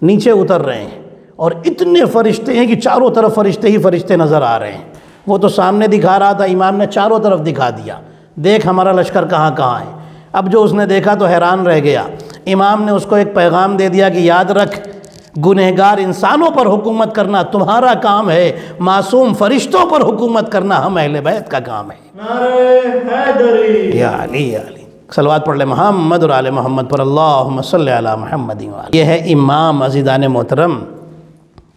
نیچے اتر رہے ہیں، اور اتنے فرشتے ہیں کہ چاروں طرف فرشتے ہی فرشتے نظر آ رہے ہیں۔ وہ تو سامنے دکھا رہا تھا، امام نے چاروں طرف دکھا دیا، دیکھ ہمارا لشکر کہاں کہاں ہے۔ اب جو اس نے دیکھا تو حیران رہ گیا۔ امام نے اس کو ایک پیغام دے دیا کہ یاد رکھ، گنہگار انسانوں پر حکومت کرنا تمہارا کام ہے، معصوم فرشتوں پر حکومت کرنا ہم اہل بیت کا کام ہے۔ نعرہ حیدری، یا علی یا علی، صلوات پڑھ لیں محمد اور آل محمد پر، اللہم صلی علی محمد و آل۔ یہ ہے امام عزیزان محترم،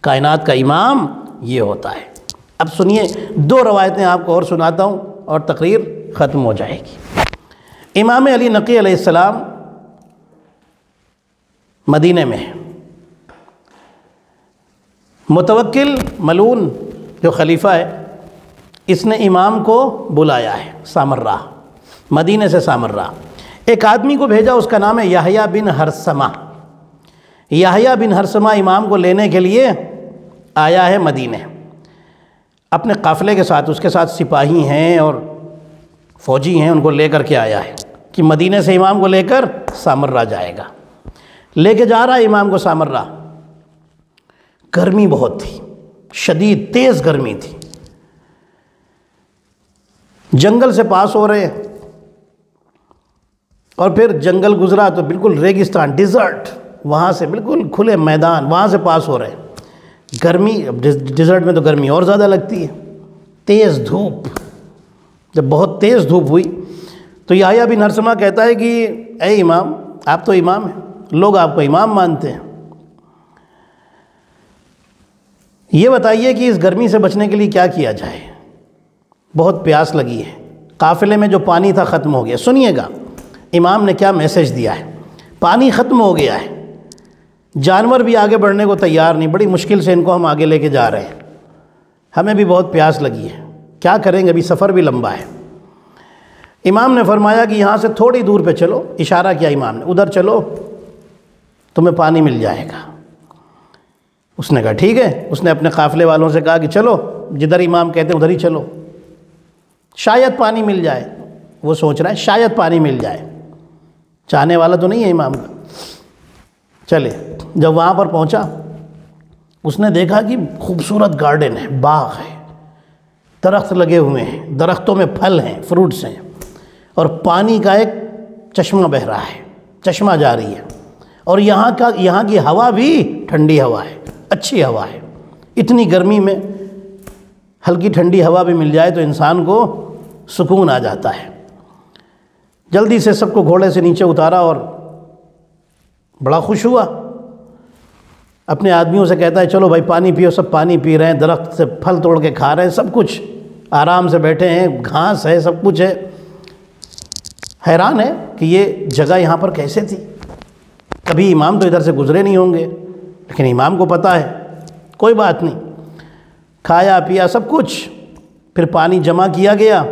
کائنات کا امام یہ ہوتا ہے۔ اب سنیے 2 روایتیں آپ کو اور سناتا ہوں اور تقریر ختم ہو جائے گی۔ امام علی نقی علیہ السلام مدینے میں، متوکل ملون جو خلیفہ ہے اس نے امام کو بلایا ہے سامرہ، مدینے سے سامرہ۔ ایک آدمی کو بھیجا، اس کا نام ہے یحییٰ بن ہرثمہ۔ یحییٰ بن ہرثمہ امام کو لینے کے لیے آیا ہے مدینے اپنے قافلے کے ساتھ، اس کے ساتھ سپاہی ہیں اور فوجی ہیں، ان کو لے کر کے آیا ہے کہ مدینے سے امام کو لے کر سامرہ جائے گا۔ لے کے جا رہا ہے امام کو سامرہ۔ گرمی بہت تھی، شدید تیز گرمی تھی، جنگل سے پاس ہو رہے ہیں، اور پھر جنگل گزرا تو بالکل ریگستان، ڈیزرٹ، وہاں سے بالکل کھلے میدان، وہاں سے پاس ہو رہے ہیں۔ گرمی، ڈیزرٹ میں تو گرمی اور زیادہ لگتی ہے، تیز دھوپ۔ جب بہت تیز دھوپ ہوئی تو یحییٰ بن ہرثمہ کہتا ہے کہ اے امام، آپ تو امام ہیں، لوگ آپ کو امام مانتے ہیں، یہ بتائیے کہ اس گرمی سے بچنے کے لیے کیا کیا جائے، بہت پیاس لگی ہے، قافلے میں جو پانی تھا ختم ہو گیا۔ سنیے گا امام نے کیا میسج دیا ہے، پانی ختم ہو گیا ہے، جانور بھی آگے بڑھنے کو تیار نہیں، بڑی مشکل سے ان کو ہم آگے لے کے جا رہے ہیں، ہمیں بھی بہت پیاس لگی ہے، کیا کریں گے، ابھی سفر بھی لمبا ہے۔ امام نے فرمایا کہ یہاں سے تھوڑی دور پہ چلو، اشارہ کیا امام نے، ادھر چلو تمہیں پانی مل جائے گا۔ اس نے کہا ٹھیک ہے، اس نے اپنے قافلے والوں سے کہا کہ چلو جدھر امام کہتے ہیں ادھر ہی چلو، شاید پانی مل جائے۔ وہ سوچ رہا ہے شاید پانی مل جائے، چاہنے والا تو نہیں ہے امام کا۔ چلے، جب وہاں پر پہنچا اس نے دیکھا کہ خوبصورت گارڈن ہے، باغ ہے، درخت لگے ہوئے ہیں، درختوں میں پھل ہیں، فروٹس ہیں، اور پانی کا ایک چشمہ بہہ رہا ہے، چشمہ جاری ہے، اور یہاں کی ہوا بھی ٹھنڈی ہوا ہے، اچھی ہوا ہے۔ اتنی گرمی میں ہلکی ٹھنڈی ہوا بھی مل جائے تو انسان کو سکون آ جاتا ہے۔ جلدی سے سب کو گھوڑے سے نیچے اتارا اور بڑا خوش ہوا، اپنے آدمیوں سے کہتا ہے چلو بھائی پانی پیو، سب پانی پی رہے ہیں، درخت سے پھل توڑ کے کھا رہے ہیں، سب کچھ آرام سے بیٹھے ہیں، گھاس ہے، سب کچھ ہے۔ حیران ہے کہ یہ جگہ یہاں پر کیسے تھی، کبھی امام تو ادھر سے گزرے نہیں ہوں گے، لیکن امام کو پتہ ہے، کوئی بات نہیں، کھایا پیا سب کچھ، پھر پانی جمع کیا گیا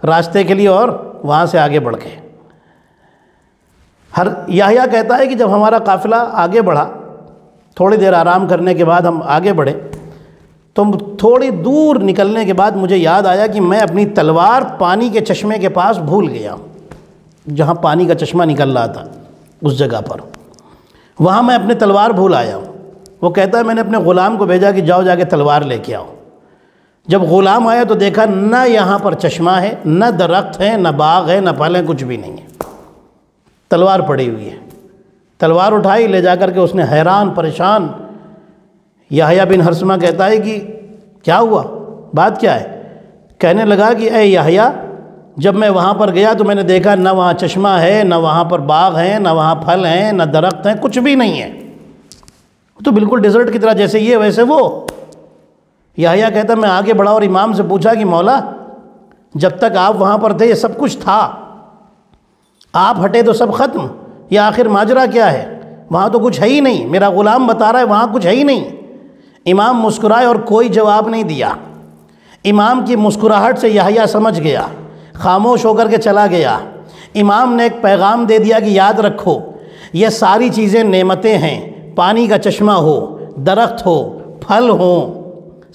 راستے کے لیے اور وہاں سے آگے بڑھ گئے۔ یحییٰ کہتا ہے کہ جب ہمارا قافلہ آگے بڑھا، تھوڑی دیر آرام کرنے کے بعد ہم آگے بڑھے، تو تھوڑی دور نکلنے کے بعد مجھے یاد آیا کہ میں اپنی تلوار پانی کے چشمے کے پاس بھول گیا ہوں، جہاں پانی کا چشمہ نکل رہا تھا اس جگہ پر، وہاں میں اپنے تلوار بھول آیا ہوں۔ وہ کہتا ہے میں نے اپنے غلام کو بھیجا کہ جاؤ جا کے تلوار لے کے آؤ۔ جب غلام آیا تو دیکھا نہ یہاں پر چشمہ ہے، نہ درخت ہے، نہ باغ ہے، نہ پھل ہے، کچھ بھی نہیں ہے، تلوار پڑی ہوئی ہے۔ تلوار اٹھائی، لے جا کر کے اس نے حیران پریشان، یحییٰ بن ہرثمہ کہتا ہے کہ کیا ہوا، بات کیا ہے؟ کہنے لگا کہ اے یحییٰ، جب میں وہاں پر گیا تو میں نے دیکھا نہ وہاں چشمہ ہے، نہ وہاں پر باغ ہے، نہ وہاں پھل ہیں، نہ درخت ہیں، کچھ بھی نہیں ہے، تو بالکل ڈیزرٹ کی طرح، جیسے یہ ویسے وہ۔ یحییٰ کہتا میں آگے بڑھا اور امام سے پوچھا کہ مولا، جب تک آپ وہاں پر تھے یہ سب کچھ تھا، آپ ہٹے تو سب ختم، یہ آخر ماجرا کیا ہے؟ وہاں تو کچھ ہے ہی نہیں، میرا غلام بتا رہا ہے وہاں کچھ ہے ہی نہیں۔ امام مسکرائے اور کوئی جواب نہیں دیا۔ امام کی مسکراہٹ سے یحییٰ سمجھ گیا، خاموش ہو کر کے چلا گیا۔ امام نے ایک پیغام دے دیا کہ یاد رکھو یہ ساری چیزیں نعمتیں ہیں، پانی کا چشمہ ہو، درخت ہو، پھل ہوں،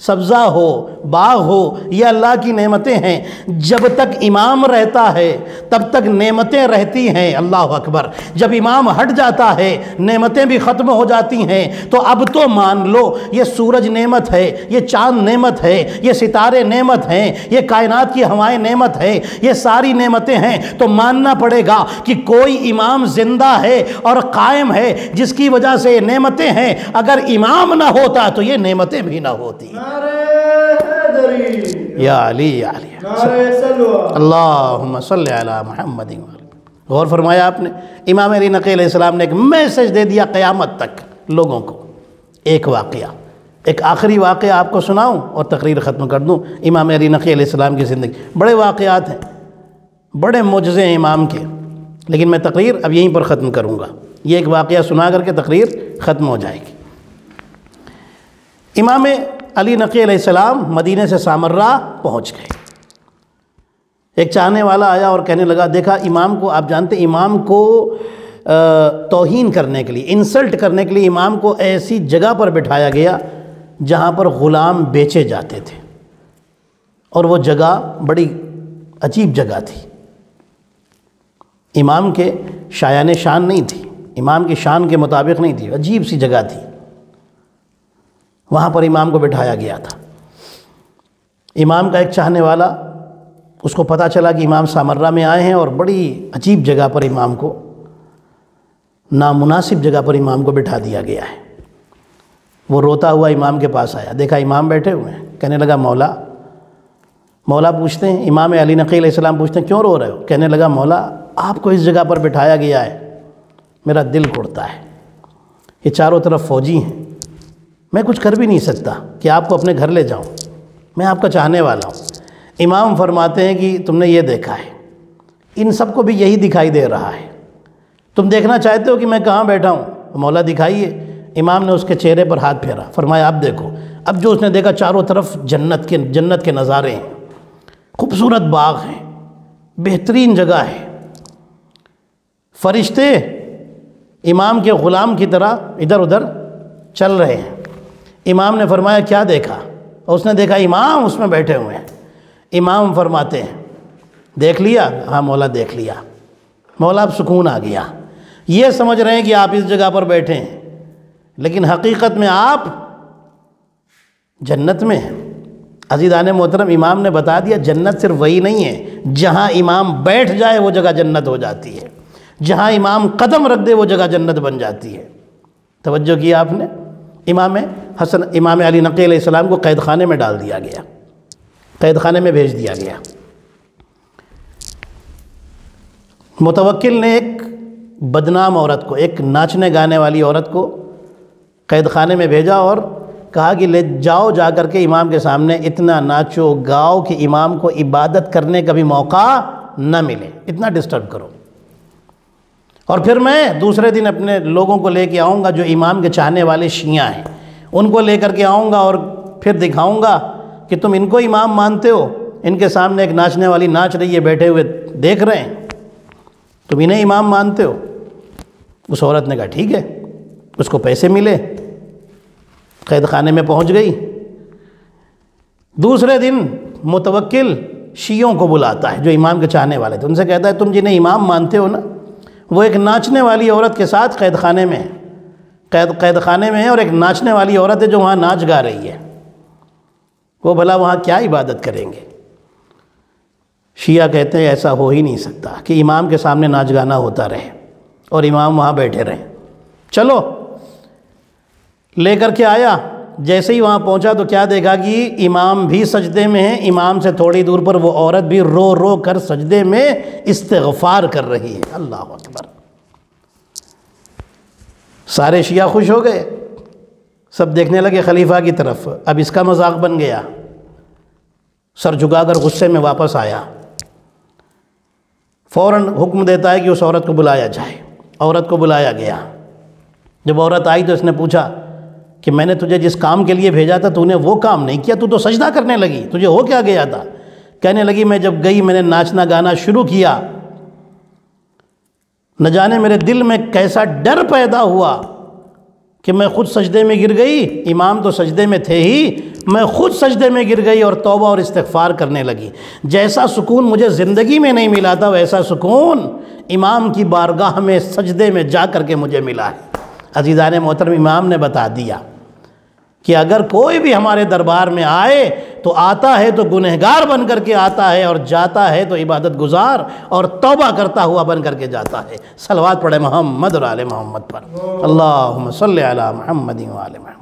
سبزہ ہو، باغ ہو، یہ اللہ کی نعمتیں ہیں۔ جب تک امام رہتا ہے تب تک نعمتیں رہتی ہیں، اللہ اکبر۔ جب امام ہٹ جاتا ہے نعمتیں بھی ختم ہو جاتی ہیں۔ تو اب تو مان لو یہ سورج نعمت ہے، یہ چاند نعمت ہے، یہ ستارے نعمت ہیں، یہ کائنات کی ہوائیں نعمت ہے، یہ ساری نعمتیں ہیں۔ تو ماننا پڑے گا کہ کوئی امام زندہ ہے اور قائم ہے جس کی وجہ سے یہ نعمتیں ہیں۔ اگر امام نہ ہوتا تو یہ نعمتیں بھی نہ ہوتی۔ یا علی یا علی، اللہم صلی علی محمد۔ غور فرمایا آپ نے، امام علی نقی علیہ السلام نے ایک میسج دے دیا قیامت تک لوگوں کو۔ ایک واقعہ، ایک آخری واقعہ آپ کو سناؤں اور تقریر ختم کر دوں۔ امام علی نقی علیہ السلام کی زندگی، بڑے واقعات ہیں، بڑے معجزے ہیں امام کے، لیکن میں تقریر اب یہیں پر ختم کروں گا۔ یہ ایک واقعہ سنا کر کے تقریر ختم ہو جائے گی۔ امام علی نقی علیہ السلام مدینے سے سامرہ پہنچ گئے۔ ایک چاہنے والا آیا اور کہنے لگا دیکھا امام کو، آپ جانتے امام کو توہین کرنے کے لیے، انسلٹ کرنے کے لیے امام کو ایسی جگہ پر بٹھایا گیا جہاں پر غلام بیچے جاتے تھے، اور وہ جگہ بڑی عجیب جگہ تھی، امام کے شایان شان نہیں تھی، امام کی شان کے مطابق نہیں تھی، عجیب سی جگہ تھی۔ وہاں پر امام کو بٹھایا گیا تھا۔ امام کا ایک چاہنے والا، اس کو پتہ چلا کہ امام سامرہ میں آئے ہیں اور بڑی عجیب جگہ پر امام کو، نامناسب جگہ پر امام کو بٹھا دیا گیا ہے۔ وہ روتا ہوا امام کے پاس آیا، دیکھا امام بیٹھے ہوئے ہیں، کہنے لگا مولا مولا پوچھتے ہیں، امام علی نقی علیہ السلام پوچھتے ہیں کیوں رو رہے ہو؟ کہنے لگا مولا آپ کو اس جگہ پر بٹھایا گیا ہے، میرا دل گھٹتا ہے، یہ چاروں طرف فوجی ہیں، میں کچھ کر بھی نہیں سکتا کہ آپ کو اپنے گھر لے جاؤں، میں آپ کا چاہنے والا ہوں۔ امام فرماتے ہیں کہ تم نے یہ دیکھا ہے، ان سب کو بھی یہی دکھائی دے رہا ہے، تم دیکھنا چاہتے ہو کہ میں کہاں بیٹھا ہوں؟ مولا دکھائیے۔ امام نے اس کے چہرے پر ہاتھ پھیرا، فرمایا اب دیکھو۔ اب جو اس نے دیکھا چاروں طرف جنت کے نظارے ہیں، خوبصورت باغ ہیں، بہترین جگہ ہے، فرشتے امام کے غلام کی طرح ادھر ادھر چل رہے ہیں۔ امام نے فرمایا کیا دیکھا؟ اور اس نے دیکھا امام اس میں بیٹھے ہوئے ہیں۔ امام فرماتے ہیں دیکھ لیا؟ ہاں مولا دیکھ لیا۔ مولا اب سکون آ گیا، یہ سمجھ رہے ہیں کہ آپ اس جگہ پر بیٹھے ہیں، لیکن حقیقت میں آپ جنت میں ہیں۔ عزیزان محترم، امام نے بتا دیا جنت صرف وہی نہیں ہے جہاں امام بیٹھ جائے وہ جگہ جنت ہو جاتی ہے، جہاں امام قدم رکھ دے وہ جگہ جنت بن جاتی ہے۔ توجہ کیا آپ نے؟ امام علی نقی علیہ السلام کو قید خانے میں ڈال دیا گیا، قید خانے میں بھیج دیا گیا۔ متوکل نے ایک بدنام عورت کو، ایک ناچنے گانے والی عورت کو قید خانے میں بھیجا اور کہا کہ لے جاؤ، جا کر کے امام کے سامنے اتنا ناچو گاؤ کہ امام کو عبادت کرنے کا بھی موقع نہ ملے، اتنا ڈسٹرب کرو، اور پھر میں دوسرے دن اپنے لوگوں کو لے کے آؤں گا جو امام کے چاہنے والے شیعہ ہیں، ان کو لے کر کے آؤں گا اور پھر دکھاؤں گا کہ تم ان کو امام مانتے ہو، ان کے سامنے ایک ناچنے والی ناچ رہی ہے، بیٹھے ہوئے دیکھ رہے ہیں، تم انہیں امام مانتے ہو۔ اس عورت نے کہا ٹھیک ہے، اس کو پیسے ملے، قید خانے میں پہنچ گئی۔ دوسرے دن متوکل شیعوں کو بلاتا ہے جو امام کے چاہنے والے تھے، ان سے کہتا ہے تم جنہیں امام مانتے ہو نا، وہ ایک ناچنے والی عورت کے ساتھ قید خانے میں ہے، قید خانے میں ہے، اور ایک ناچنے والی عورت ہے جو وہاں ناچ گا رہی ہے، وہ بھلا وہاں کیا عبادت کریں گے؟ شیعہ کہتے ہیں ایسا ہو ہی نہیں سکتا کہ امام کے سامنے ناچ گانا ہوتا رہے اور امام وہاں بیٹھے رہیں۔ چلو لے کر کے آیا، جیسے ہی وہاں پہنچا تو کیا دیکھا کہ امام بھی سجدے میں ہیں، امام سے تھوڑی دور پر وہ عورت بھی رو رو کر سجدے میں استغفار کر رہی ہے۔ اللہ اکبر! سارے شیعہ خوش ہو گئے، سب دیکھنے لگے خلیفہ کی طرف، اب اس کا مذاق بن گیا، سر جھکا کر غصے میں واپس آیا، فوراً حکم دیتا ہے کہ اس عورت کو بلایا جائے۔ عورت کو بلایا گیا، جب عورت آئی تو اس نے پوچھا کہ میں نے تجھے جس کام کے لیے بھیجا تھا تو نے وہ کام نہیں کیا، تو سجدہ کرنے لگی، تجھے ہو کیا گیا تھا؟ کہنے لگی میں جب گئی میں نے ناچنا گانا شروع کیا، نہ جانے میرے دل میں کیسا ڈر پیدا ہوا کہ میں خود سجدے میں گر گئی، امام تو سجدے میں تھے ہی، میں خود سجدے میں گر گئی اور توبہ اور استغفار کرنے لگی۔ جیسا سکون مجھے زندگی میں نہیں ملا تھا ویسا سکون امام کی بارگاہ میں سجدے میں جا کر کے مجھے ملا ہے۔ عزیزان محترم، امام نے بتا دیا کہ اگر کوئی بھی ہمارے دربار میں آئے تو آتا ہے تو گنہگار بن کر کے آتا ہے اور جاتا ہے تو عبادت گزار اور توبہ کرتا ہوا بن کر کے جاتا ہے۔ صلوات پڑھے محمد اور آل محمد پر، اللہم صلی علی محمد و آل محمد۔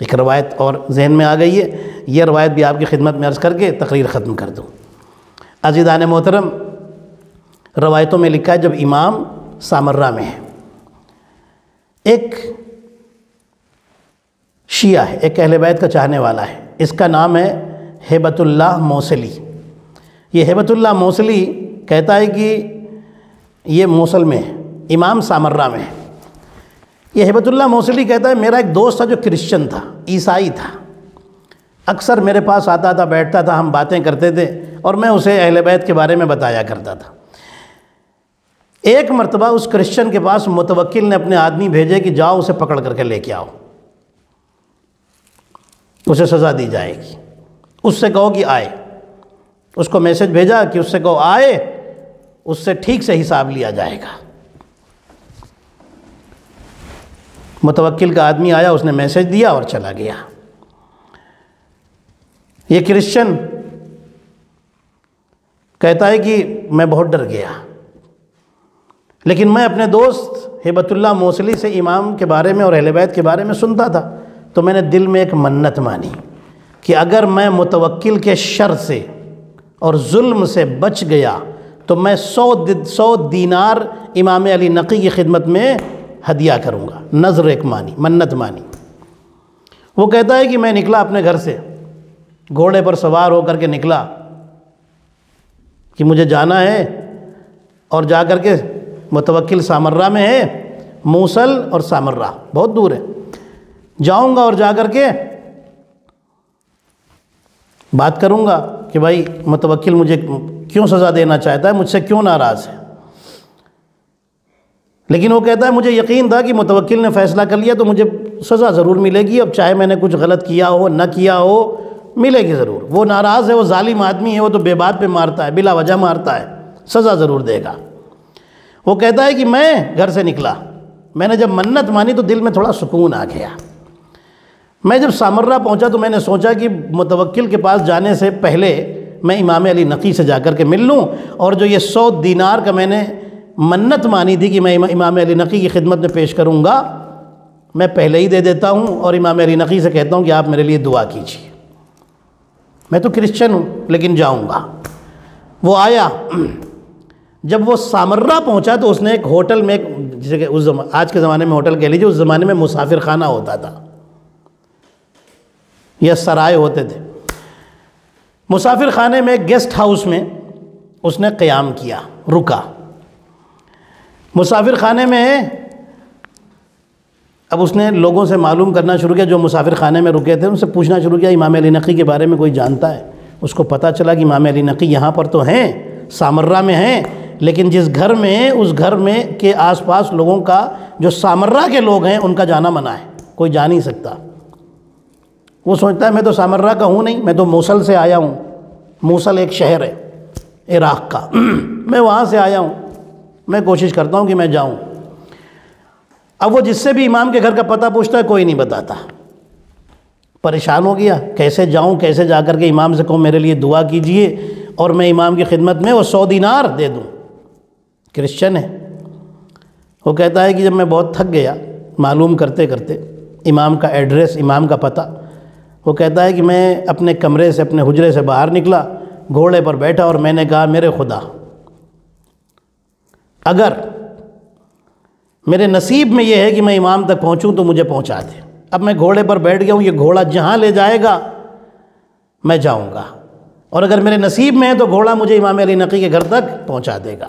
ایک روایت اور ذہن میں آ گئی ہے، یہ روایت بھی آپ کی خدمت میں عرض کر کے تقریر ختم کر دوں۔ عزیزان محترم، روایتوں میں لکھا ہے جب امام سامرہ میں ہے، ایک شیعہ ہے، ایک اہل بیت کا چاہنے والا ہے، اس کا نام ہے ہیبت اللہ موصلی۔ یہ ہیبت اللہ موصلی کہتا ہے کہ یہ موصل میں ہے، امام سامرہ میں ہے۔ یہ ہیبت اللہ موصلی کہتا ہے میرا ایک دوست تھا جو کرسچن تھا، عیسائی تھا، اکثر میرے پاس آتا تھا، بیٹھتا تھا، ہم باتیں کرتے تھے اور میں اسے اہل بیت کے بارے میں بتایا کرتا تھا۔ ایک مرتبہ اس کرسچن کے پاس متوکل نے اپنے آدمی بھیجے کہ جاؤ اسے پکڑ کر کے لے کے آؤ، اسے سزا دی جائے گی، اس سے کہو کہ آئے۔ اس کو میسج بھیجا کہ اس سے کہو آئے، اس سے ٹھیک سے حساب لیا جائے گا۔ متوکل کا آدمی آیا، اس نے میسج دیا اور چلا گیا۔ یہ کرسچن کہتا ہے کہ میں بہت ڈر گیا، لیکن میں اپنے دوست ہیبت اللہ موصلی سے امام کے بارے میں اور اہل بیت کے بارے میں سنتا تھا، تو میں نے دل میں ایک منت مانی کہ اگر میں متوکل کے شر سے اور ظلم سے بچ گیا تو میں 100 دینار امام علی نقی کی خدمت میں ہدیہ کروں گا، نذر ایک مانی، منت مانی۔ وہ کہتا ہے کہ میں نکلا اپنے گھر سے، گھوڑے پر سوار ہو کر کے نکلا کہ مجھے جانا ہے، اور جا کر کے متوکل سامرہ میں ہے، موصل اور سامرہ بہت دور ہے، جاؤں گا اور جا کر کے بات کروں گا کہ بھائی متوکل مجھے کیوں سزا دینا چاہتا ہے، مجھ سے کیوں ناراض ہے۔ لیکن وہ کہتا ہے مجھے یقین تھا کہ متوکل نے فیصلہ کر لیا تو مجھے سزا ضرور ملے گی، اب چاہے میں نے کچھ غلط کیا ہو نہ کیا ہو، ملے گی ضرور۔ وہ ناراض ہے، وہ ظالم آدمی ہے، وہ تو بے بات پہ مارتا ہے، بلا وجہ مارتا ہے، سزا ضرور دے گا۔ وہ کہتا ہے کہ میں گھر سے نکلا، میں نے جب منت مانی تو دل میں تھوڑا سکون آ گیا۔ میں جب سامرہ پہنچا تو میں نے سوچا کہ متوکل کے پاس جانے سے پہلے میں امام علی نقی سے جا کر کے مل لوں، اور جو یہ 100 دینار کا میں نے منت مانی تھی کہ میں امام علی نقی کی خدمت میں پیش کروں گا، میں پہلے ہی دے دیتا ہوں، اور امام علی نقی سے کہتا ہوں کہ آپ میرے لیے دعا کیجیے، میں تو کرسچن ہوں لیکن جاؤں گا۔ وہ آیا، جب وہ سامرہ پہنچا تو اس نے ایک ہوٹل میں، جسے کہ آج کے زمانے میں ہوٹل کہہ لیجیے، اس زمانے میں مسافر خانہ ہوتا تھا یا سرائے ہوتے تھے، مسافر خانے میں گیسٹ ہاؤس میں اس نے قیام کیا، رکا۔ مسافر خانے میں اب اس نے لوگوں سے معلوم کرنا شروع کیا، جو مسافر خانے میں رکے تھے ان سے پوچھنا شروع کیا امام علی نقی کے بارے میں کوئی جانتا ہے؟ اس کو پتہ چلا کہ امام علی نقی یہاں پر تو ہیں، سامرہ میں ہیں، لیکن جس گھر میں ہیں اس گھر میں کے آس پاس لوگوں کا، جو سامرہ کے لوگ ہیں ان کا جانا منع ہے، کوئی جا نہیں سکتا۔ وہ سوچتا ہے میں تو سامرہ کا ہوں نہیں، میں تو موصل سے آیا ہوں، موصل ایک شہر ہے عراق کا، میں وہاں سے آیا ہوں، میں کوشش کرتا ہوں کہ میں جاؤں۔ اب وہ جس سے بھی امام کے گھر کا پتہ پوچھتا ہے کوئی نہیں بتاتا، پریشان ہو گیا، کیسے جاؤں، کیسے جا کر کے امام سے کہوں میرے لیے دعا کیجئے اور میں امام کی خدمت میں وہ 100 دینار دے دوں، کرسچن ہے۔ وہ کہتا ہے کہ جب میں بہت تھک گیا معلوم کرتے کرتے امام کا ایڈریس، امام کا پتہ، وہ کہتا ہے کہ میں اپنے کمرے سے، اپنے حجرے سے باہر نکلا، گھوڑے پر بیٹھا اور میں نے کہا میرے خدا، اگر میرے نصیب میں یہ ہے کہ میں امام تک پہنچوں تو مجھے پہنچا دے۔ اب میں گھوڑے پر بیٹھ گیا ہوں، یہ گھوڑا جہاں لے جائے گا میں جاؤں گا، اور اگر میرے نصیب میں ہے تو گھوڑا مجھے امام علی نقی کے گھر تک پہنچا دے گا۔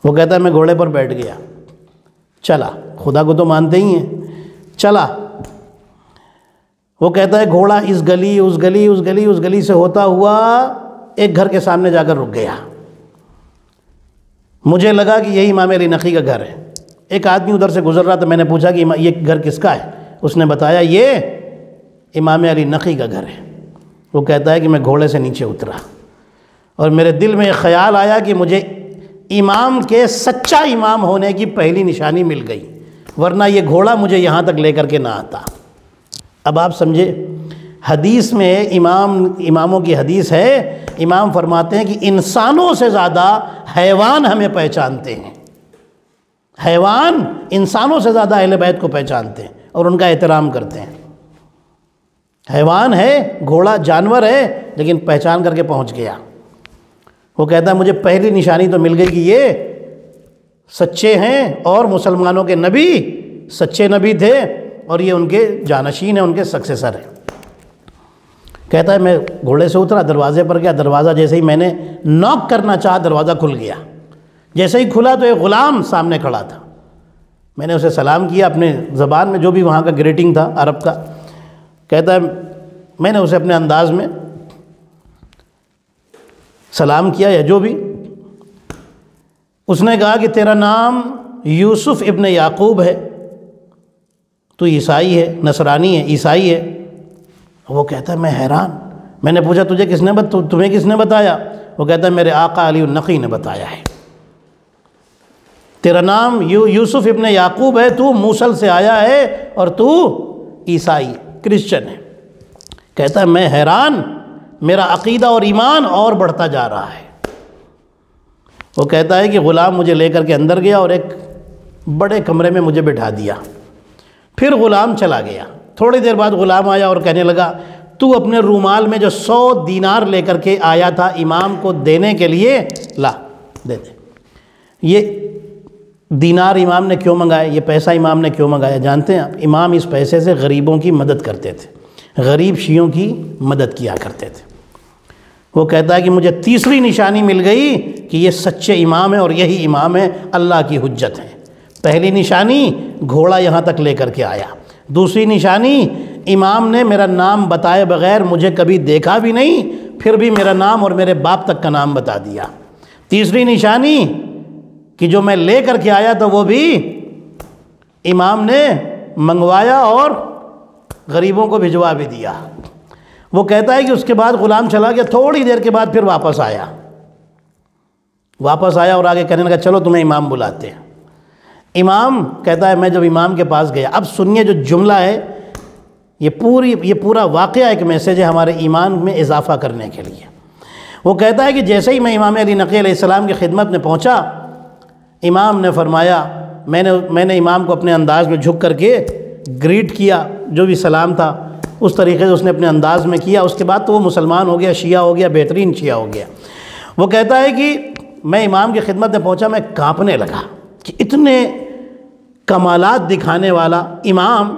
وہ کہتا ہے میں گھوڑے پر بیٹھ گیا، چلا، خدا کو تو مانتے ہی ہیں، چلا۔ وہ کہتا ہے گھوڑا اس گلی اس گلی اس گلی اس گلی سے ہوتا ہوا ایک گھر کے سامنے جا کر رک گیا۔ مجھے لگا کہ یہی امام علی نقی کا گھر ہے۔ ایک آدمی ادھر سے گزر رہا تھا، میں نے پوچھا کہ یہ گھر کس کا ہے؟ اس نے بتایا یہ امام علی نقی کا گھر ہے۔ وہ کہتا ہے کہ میں گھوڑے سے نیچے اترا اور میرے دل میں ایک خیال آیا کہ مجھے امام کے سچا امام ہونے کی پہلی نشانی مل گئی، ورنہ یہ گھوڑا مجھے یہاں تک لے کر کے نہ آتا۔ اب آپ سمجھے، حدیث میں اماموں کی حدیث ہے، امام فرماتے ہیں کہ انسانوں سے زیادہ حیوان ہمیں پہچانتے ہیں، حیوان انسانوں سے زیادہ اہل بیت کو پہچانتے ہیں اور ان کا احترام کرتے ہیں۔ حیوان ہے، گھوڑا جانور ہے، لیکن پہچان کر کے پہنچ گیا۔ وہ کہتا ہے مجھے پہلی نشانی تو مل گئی کہ یہ سچے ہیں اور مسلمانوں کے نبی سچے نبی تھے اور یہ ان کے جانشین ہیں، ان کے سکسیسر ہیں۔ کہتا ہے میں گھوڑے سے اترا، دروازے پر گیا، دروازہ جیسے ہی میں نے نوک کرنا چاہا دروازہ کھل گیا۔ جیسے ہی کھلا تو ایک غلام سامنے کھڑا تھا، میں نے اسے سلام کیا اپنے زبان میں، جو بھی وہاں کا گریٹنگ تھا عرب کا۔ کہتا ہے میں نے اسے اپنے انداز میں سلام کیا یا جو بھی۔ اس نے کہا کہ تیرا نام یوسف ابن یعقوب ہے، تو عیسائی ہے، نصرانی ہے، عیسائی ہے۔ وہ کہتا ہے میں حیران، میں نے پوچھا تمہیں کس نے بتایا؟ وہ کہتا ہے میرے آقا علی النقی نے بتایا ہے، تیرا نام یوسف ابن یعقوب ہے، تو موصل سے آیا ہے اور تو عیسائی کرسچن ہے۔ کہتا ہے میں حیران، میرا عقیدہ اور ایمان اور بڑھتا جا رہا ہے۔ وہ کہتا ہے کہ غلام مجھے لے کر کے اندر گیا اور ایک بڑے کمرے میں مجھے بٹھا دیا، پھر غلام چلا گیا۔ تھوڑی دیر بعد غلام آیا اور کہنے لگا تو اپنے رومال میں جو 100 دینار لے کر کے آیا تھا امام کو دینے کے لیے، لا دے دے۔ یہ دینار امام نے کیوں منگائے، یہ پیسہ امام نے کیوں منگایا جانتے ہیں آپ؟ امام اس پیسے سے غریبوں کی مدد کرتے تھے، غریب شیعوں کی مدد کیا کرتے تھے۔ وہ کہتا ہے کہ مجھے تیسری نشانی مل گئی کہ یہ سچے امام ہیں اور یہی امام ہے، اللہ کی حجت ہیں۔ پہلی نشانی گھوڑا یہاں تک لے کر کے آیا، دوسری نشانی امام نے میرا نام بتائے بغیر مجھے کبھی دیکھا بھی نہیں، پھر بھی میرا نام اور میرے باپ تک کا نام بتا دیا، تیسری نشانی کہ جو میں لے کر کے آیا تو وہ بھی امام نے منگوایا اور غریبوں کو بھجوا بھی دیا۔ وہ کہتا ہے کہ اس کے بعد غلام چلا گیا، تھوڑی دیر کے بعد پھر واپس آیا اور آگے کہنے لگا چلو تمہیں امام بلاتے ہیں۔ امام کہتا ہے میں جب امام کے پاس گیا، اب سنیے جو جملہ ہے یہ پورا واقعہ ایک میسیج ہے ہمارے ایمان میں اضافہ کرنے کے لیے۔ وہ کہتا ہے کہ جیسے ہی میں امام علی نقی علیہ السلام کی خدمت میں پہنچا، امام نے فرمایا، میں نے امام کو اپنے انداز میں جھک کر کے گریٹ کیا، جو بھی سلام تھا اس طریقے سے اس نے اپنے انداز میں کیا۔ اس کے بعد تو وہ مسلمان ہو گیا، شیعہ ہو گیا، بہترین شیعہ ہو گیا۔ وہ کہتا ہے کہ میں امام کی خدمت میں پہنچا، میں کانپنے لگا کہ اتنے کمالات دکھانے والا امام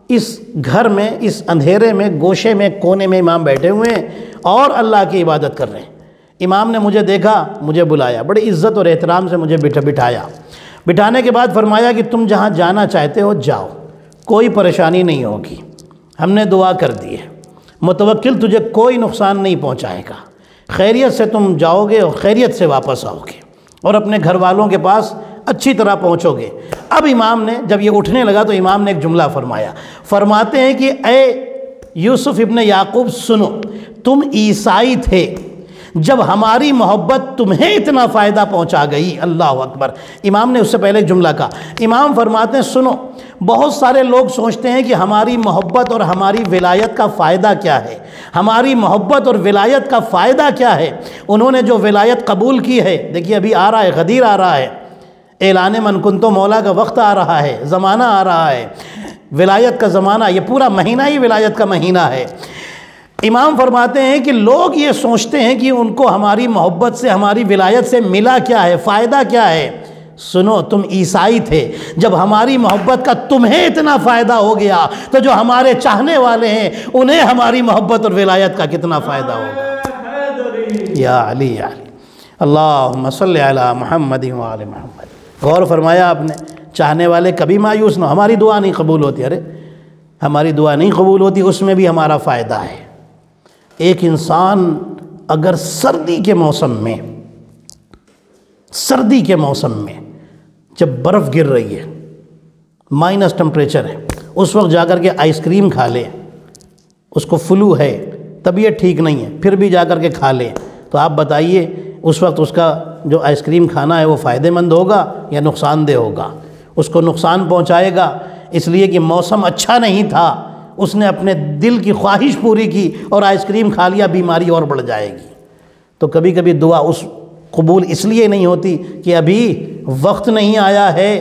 اس گھر میں، اس اندھیرے میں، گوشے میں، کونے میں امام بیٹھے ہوئے ہیں اور اللہ کی عبادت کر رہے ہیں۔ امام نے مجھے دیکھا، مجھے بلایا، بڑی عزت اور احترام سے مجھے بٹھایا۔ بٹھانے کے بعد فرمایا کہ تم جہاں جانا چاہتے ہو جاؤ، کوئی پریشانی نہیں ہوگی، ہم نے دعا کر دی ہے، متوکل تجھے کوئی نقصان نہیں پہنچائے گا، خیریت سے تم جاؤ گے اور خیریت سے واپس آؤ گے اور اپنے گھر والوں کے پاس اچھی طرح پہنچو گے۔ اب امام نے جب یہ اٹھنے لگا تو امام نے ایک جملہ فرمایا، فرماتے ہیں کہ اے یوسف ابن یعقوب سنو، تم عیسائی تھے، جب ہماری محبت تمہیں اتنا فائدہ پہنچا گئی، اللہ اکبر۔ امام نے اس سے پہلے ایک جملہ کہا، امام فرماتے ہیں سنو، بہت سارے لوگ سوچتے ہیں کہ ہماری محبت اور ہماری ولایت کا فائدہ کیا ہے، ہماری محبت اور ولایت کا فائدہ کیا ہے۔ انہوں نے جو ولایت قبول کی ہے، دیکھیے ابھی آ رہا ہے، غدیر آ رہا ہے، اعلان من کنتو مولا کا وقت آ رہا ہے، زمانہ آ رہا ہے، ولایت کا زمانہ، یہ پورا مہینہ ہی ولایت کا مہینہ ہے۔ امام فرماتے ہیں کہ لوگ یہ سوچتے ہیں کہ ان کو ہماری محبت سے، ہماری ولایت سے ملا کیا ہے، فائدہ کیا ہے۔ سنو، تم عیسائی تھے، جب ہماری محبت کا تمہیں اتنا فائدہ ہو گیا تو جو ہمارے چاہنے والے ہیں انہیں ہماری محبت اور ولایت کا کتنا فائدہ ہوگا۔ یا علی یا علی، اللہم صلی علی محمد و آل محمد۔ غور فرمایا آپ نے، چاہنے والے کبھی مایوس نہ، ہماری دعا نہیں قبول ہوتی، ارے ہماری دعا نہیں قبول ہوتی، اس میں بھی ہمارا فائدہ ہے۔ ایک انسان اگر سردی کے موسم میں جب برف گر رہی ہے، مائنس ٹمپریچر ہے، اس وقت جا کر کے آئس کریم کھا لے، اس کو فلو ہے، طبیعت ٹھیک نہیں ہے، پھر بھی جا کر کے کھا لے، تو آپ بتائیے اس وقت اس کا جو آئس کریم کھانا ہے وہ فائدہ مند ہوگا یا نقصان دہ ہوگا؟ اس کو نقصان پہنچائے گا، اس لیے کہ موسم اچھا نہیں تھا، اس نے اپنے دل کی خواہش پوری کی اور آئس کریم کھا لیا، بیماری اور بڑھ جائے گی۔ تو کبھی کبھی دعا اس قبول اس لیے نہیں ہوتی کہ ابھی وقت نہیں آیا ہے،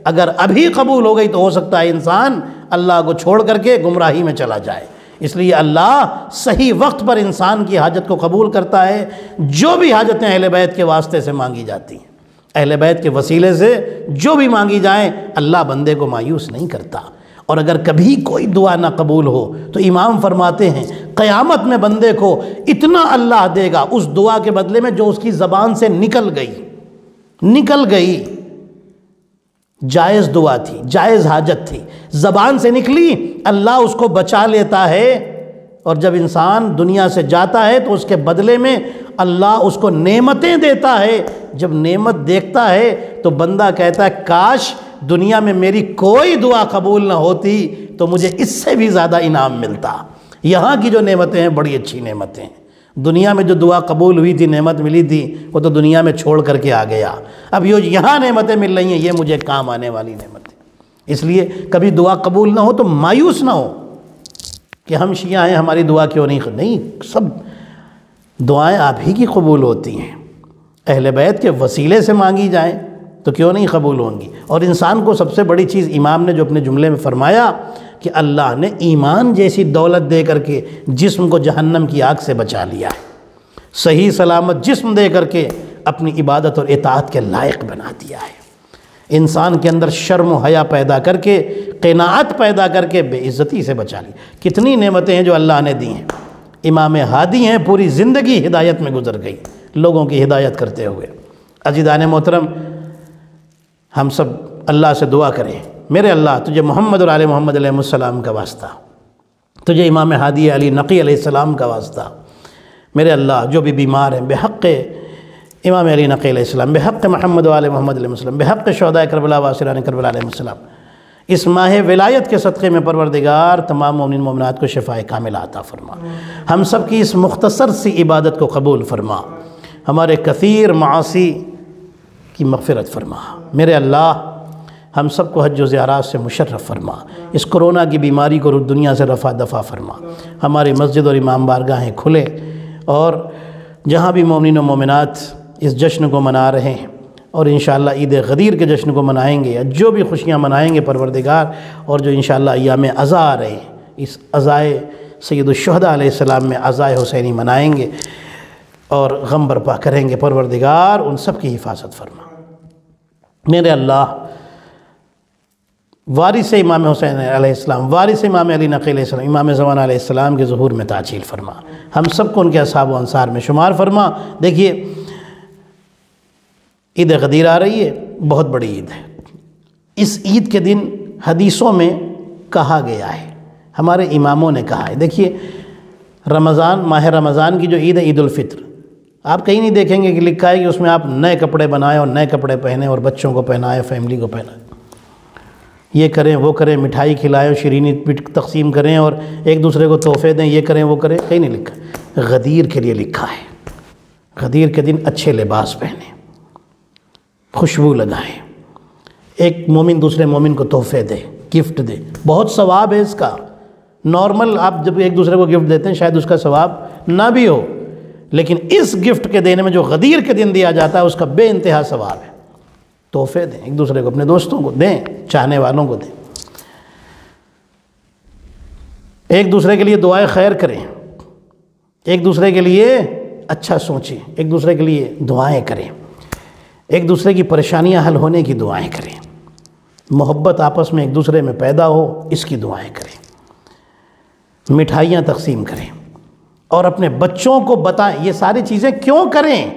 اگر ابھی قبول ہو گئی تو ہو سکتا ہے انسان اللہ کو چھوڑ کر کے گمراہی میں چلا جائے۔ اس لیے اللہ صحیح وقت پر انسان کی حاجت کو قبول کرتا ہے۔ جو بھی حاجتیں اہل بیت کے واسطے سے مانگی جاتی ہیں، اہل بیت کے وسیلے سے جو بھی مانگی جائیں، اللہ بندے کو مایوس نہیں کرتا۔ اور اگر کبھی کوئی دعا نہ قبول ہو تو امام فرماتے ہیں قیامت میں بندے کو اتنا اللہ دے گا اس دعا کے بدلے میں جو اس کی زبان سے نکل گئی، جائز دعا تھی، جائز حاجت تھی، زبان سے نکلی، اللہ اس کو بچا لیتا ہے۔ اور جب انسان دنیا سے جاتا ہے تو اس کے بدلے میں اللہ اس کو نعمتیں دیتا ہے۔ جب نعمت دیکھتا ہے تو بندہ کہتا ہے کاش دنیا میں میری کوئی دعا قبول نہ ہوتی تو مجھے اس سے بھی زیادہ انعام ملتا۔ یہاں کی جو نعمتیں ہیں بڑی اچھی نعمتیں ہیں، دنیا میں جو دعا قبول ہوئی تھی، نعمت ملی تھی، وہ تو دنیا میں چھوڑ کر کے آ گیا۔ اب یہاں نعمتیں مل رہی ہیں، یہ مجھے کام آنے والی نعمتیں۔ اس لیے کبھی دعا قبول نہ ہو تو مایوس نہ ہو کہ ہم شیعہ ہیں، ہماری دعا کیوں نہیں سب دعائیں آپ ہی کی قبول ہوتی ہیں، اہل بیت کے وسیلے سے مانگی جائیں تو کیوں نہیں قبول ہوں گی۔ اور انسان کو سب سے بڑی چیز امام نے جو اپنے جملے میں فرمایا، کہ اللہ نے ایمان جیسی دولت دے کر کے جسم کو جہنم کی آگ سے بچا لیا ہے، صحیح سلامت جسم دے کر کے اپنی عبادت اور اطاعت کے لائق بنا دیا ہے، انسان کے اندر شرم و حیا پیدا کر کے، قناعت پیدا کر کے بے عزتی سے بچا لی۔ کتنی نعمتیں ہیں جو اللہ نے دی ہیں۔ امام ہادی ہیں، پوری زندگی ہدایت میں گزر گئی، لوگوں کی ہدایت کرتے ہوئے۔ عزیزان محترم، ہم سب اللہ سے دعا کریں، میرے اللہ تجھے محمد اور آل محمد علیہ السلام کا واسطہ، تجھے امام ہادی علی نقی علیہ السلام کا واسطہ، میرے اللہ جو بھی بیمار ہیں بحق امام علی نقی علیہ السلام، بحق محمد و آل محمد علیہ السلام، بحق شہداء کربلا و اسیران کربلا علیہ السلام، اس ماہ ولایت کے صدقے میں پروردگار تمام مومنین مومنات کو شفاء کاملہ عطا فرما، ہم سب کی اس مختصر سی عبادت کو قبول فرما، ہمارے کثیر معاصی کی مغفرت فرما، میرے اللہ ہم سب کو حج و زیارات سے مشرف فرما، اس کرونا کی بیماری کو دنیا سے رفع دفع فرما، ہماری مسجد اور امام بارگاہیں کھلے، اور جہاں بھی مومنین و مومنات اس جشن کو منا رہے ہیں اور انشاءاللہ عید غدیر کے جشن کو منائیں گے، یا جو بھی خوشیاں منائیں گے پروردگار، اور جو انشاءاللہ ایام عزا آ رہے ہیں، اس عزائے سید الشہداء علیہ السلام میں عزائے حسینی منائیں گے اور غم برپا کریں گے، پروردگار ان سب کی حفاظت فرما، میرے اللہ وارث امام حسین علیہ السلام، وارث امام علی نقی علیہ السلام، امام زمان علیہ السلام کے ظہور میں تعجیل فرما، ہم سب کو ان کے اصحاب و انصار میں شمار فرما۔ دیکھیے عید غدیر آ رہی ہے، بہت بڑی عید ہے، اس عید کے دن حدیثوں میں کہا گیا ہے، ہمارے اماموں نے کہا ہے، دیکھیے رمضان، ماہ رمضان کی جو عید ہے عید الفطر، آپ کہیں نہیں دیکھیں گے کہ لکھا ہے کہ اس میں آپ نئے کپڑے بنائیں اور نئے کپڑے پہنیں اور بچوں کو پہنائیں، فیملی کو پہنائیں، یہ کریں وہ کریں، مٹھائی کھلائیں، شیرینی تقسیم کریں اور ایک دوسرے کو تحفے دیں، یہ کریں وہ کریں، کہیں نہیں لکھا، غدیر کے لیے لکھا ہے، غدیر کے دن اچھے لباس پہنیں، خوشبو لگائیں، ایک مومن دوسرے مومن کو تحفے دے، گفٹ دے، بہت ثواب ہے اس کا۔ نارمل آپ جب ایک دوسرے کو گفٹ دیتے ہیں شاید اس کا ثواب نہ بھی ہو، لیکن اس گفٹ کے دینے میں جو غدیر کے دن دیا جاتا ہے اس کا بے انتہا ثواب ہے۔ تحفے دیں ایک دوسرے کو، اپنے دوستوں کو دیں، چاہنے والوں کو دیں، ایک دوسرے کے لیے دعائیں خیر کریں، ایک دوسرے کے لیے اچھا سوچیں، ایک دوسرے کے لیے دعائیں کریں، ایک دوسرے کی پریشانیاں حل ہونے کی دعائیں کریں، محبت آپس میں ایک دوسرے میں پیدا ہو اس کی دعائیں کریں، مٹھائیاں تقسیم کریں، اور اپنے بچوں کو بتائیں۔ یہ ساری چیزیں کیوں کریں؟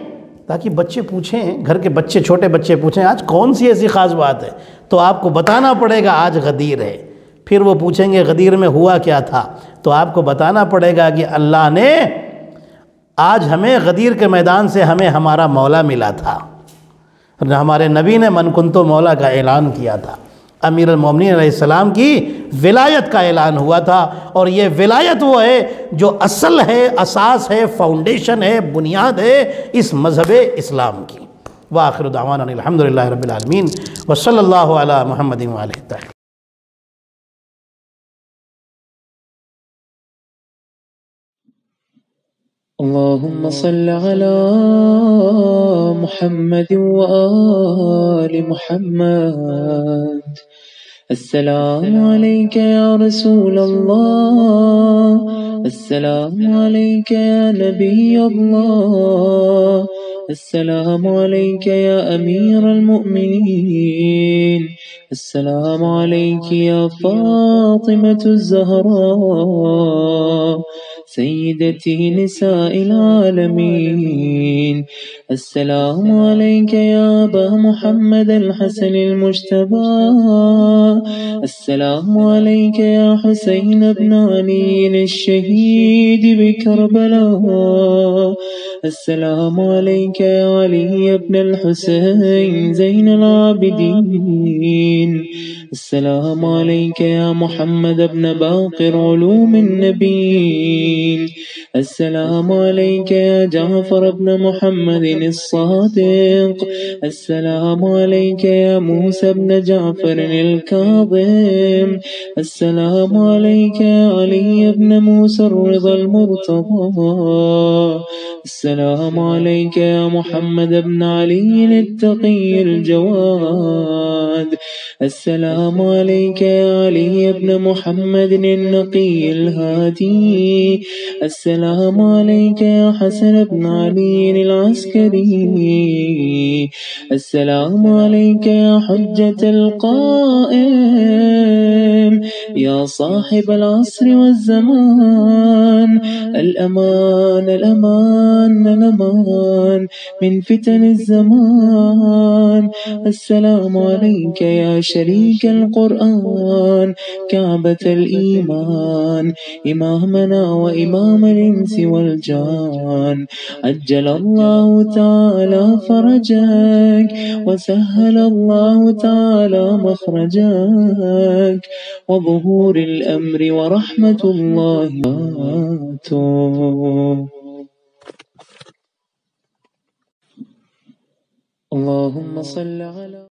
تاکہ بچے پوچھیں، گھر کے بچے، چھوٹے بچے پوچھیں آج کون سی ایسی خاص بات ہے، تو آپ کو بتانا پڑے گا آج غدیر ہے، پھر وہ پوچھیں گے غدیر میں ہوا کیا تھا، تو آپ کو بتانا پڑے گا کہ اللہ نے آج ہمیں غدیر کے میدان سے ہمیں ہمارا مولا ملا تھا، ہمارے نبی نے من کنتو مولا کا اعلان کیا تھا، امیر المومنین علیہ السلام کی ولایت کا اعلان ہوا تھا، اور یہ ولایت وہ ہے جو اصل ہے، اساس ہے، فاؤنڈیشن ہے، بنیاد ہے اس مذہب اسلام کی۔ وآخر دعوانا الحمدللہ رب العالمین وصلی اللہ علی محمد وآلہ الطاہرین۔ اللهم صل على محمد وآل محمد۔ السلام عليك يا رسول الله، السلام عليك يا نبي الله، السلام عليك يا أمير المؤمنين، السلام عليك يا فاطمة الزهراء سيدتي نساء العالمين، السلام عليك يا أبا محمد الحسن المجتبى، السلام عليك يا حسين بن علي الشهيد بكربلاء، السلام عليك يا علي بن الحسين زين العابدين، السلام عليك يا محمد بن باقر علوم النبي، السلام عليك يا جعفر بن محمد الصادق. السلام عليك يا موسى بن جعفر الكاظم. السلام عليك يا علي بن موسى الرضا المرتضى. السلام عليك يا محمد بن علي التقي الجواد. السلام عليك يا علي بن محمد النقي الهادي. السلام عليك يا حسن بن علي العسكري. السلام عليك يا حجة القائم يا صاحب العصر والزمان. الأمان الأمان الأمان من فتن الزمان. السلام عليك يا شريك القرآن كعبة الإيمان إمامنا وإمام الإنس والجان. عجل الله تعالى فرجك وسهل الله تعالى مخرجك وظهور الأمر ورحمة الله. اللهم صل على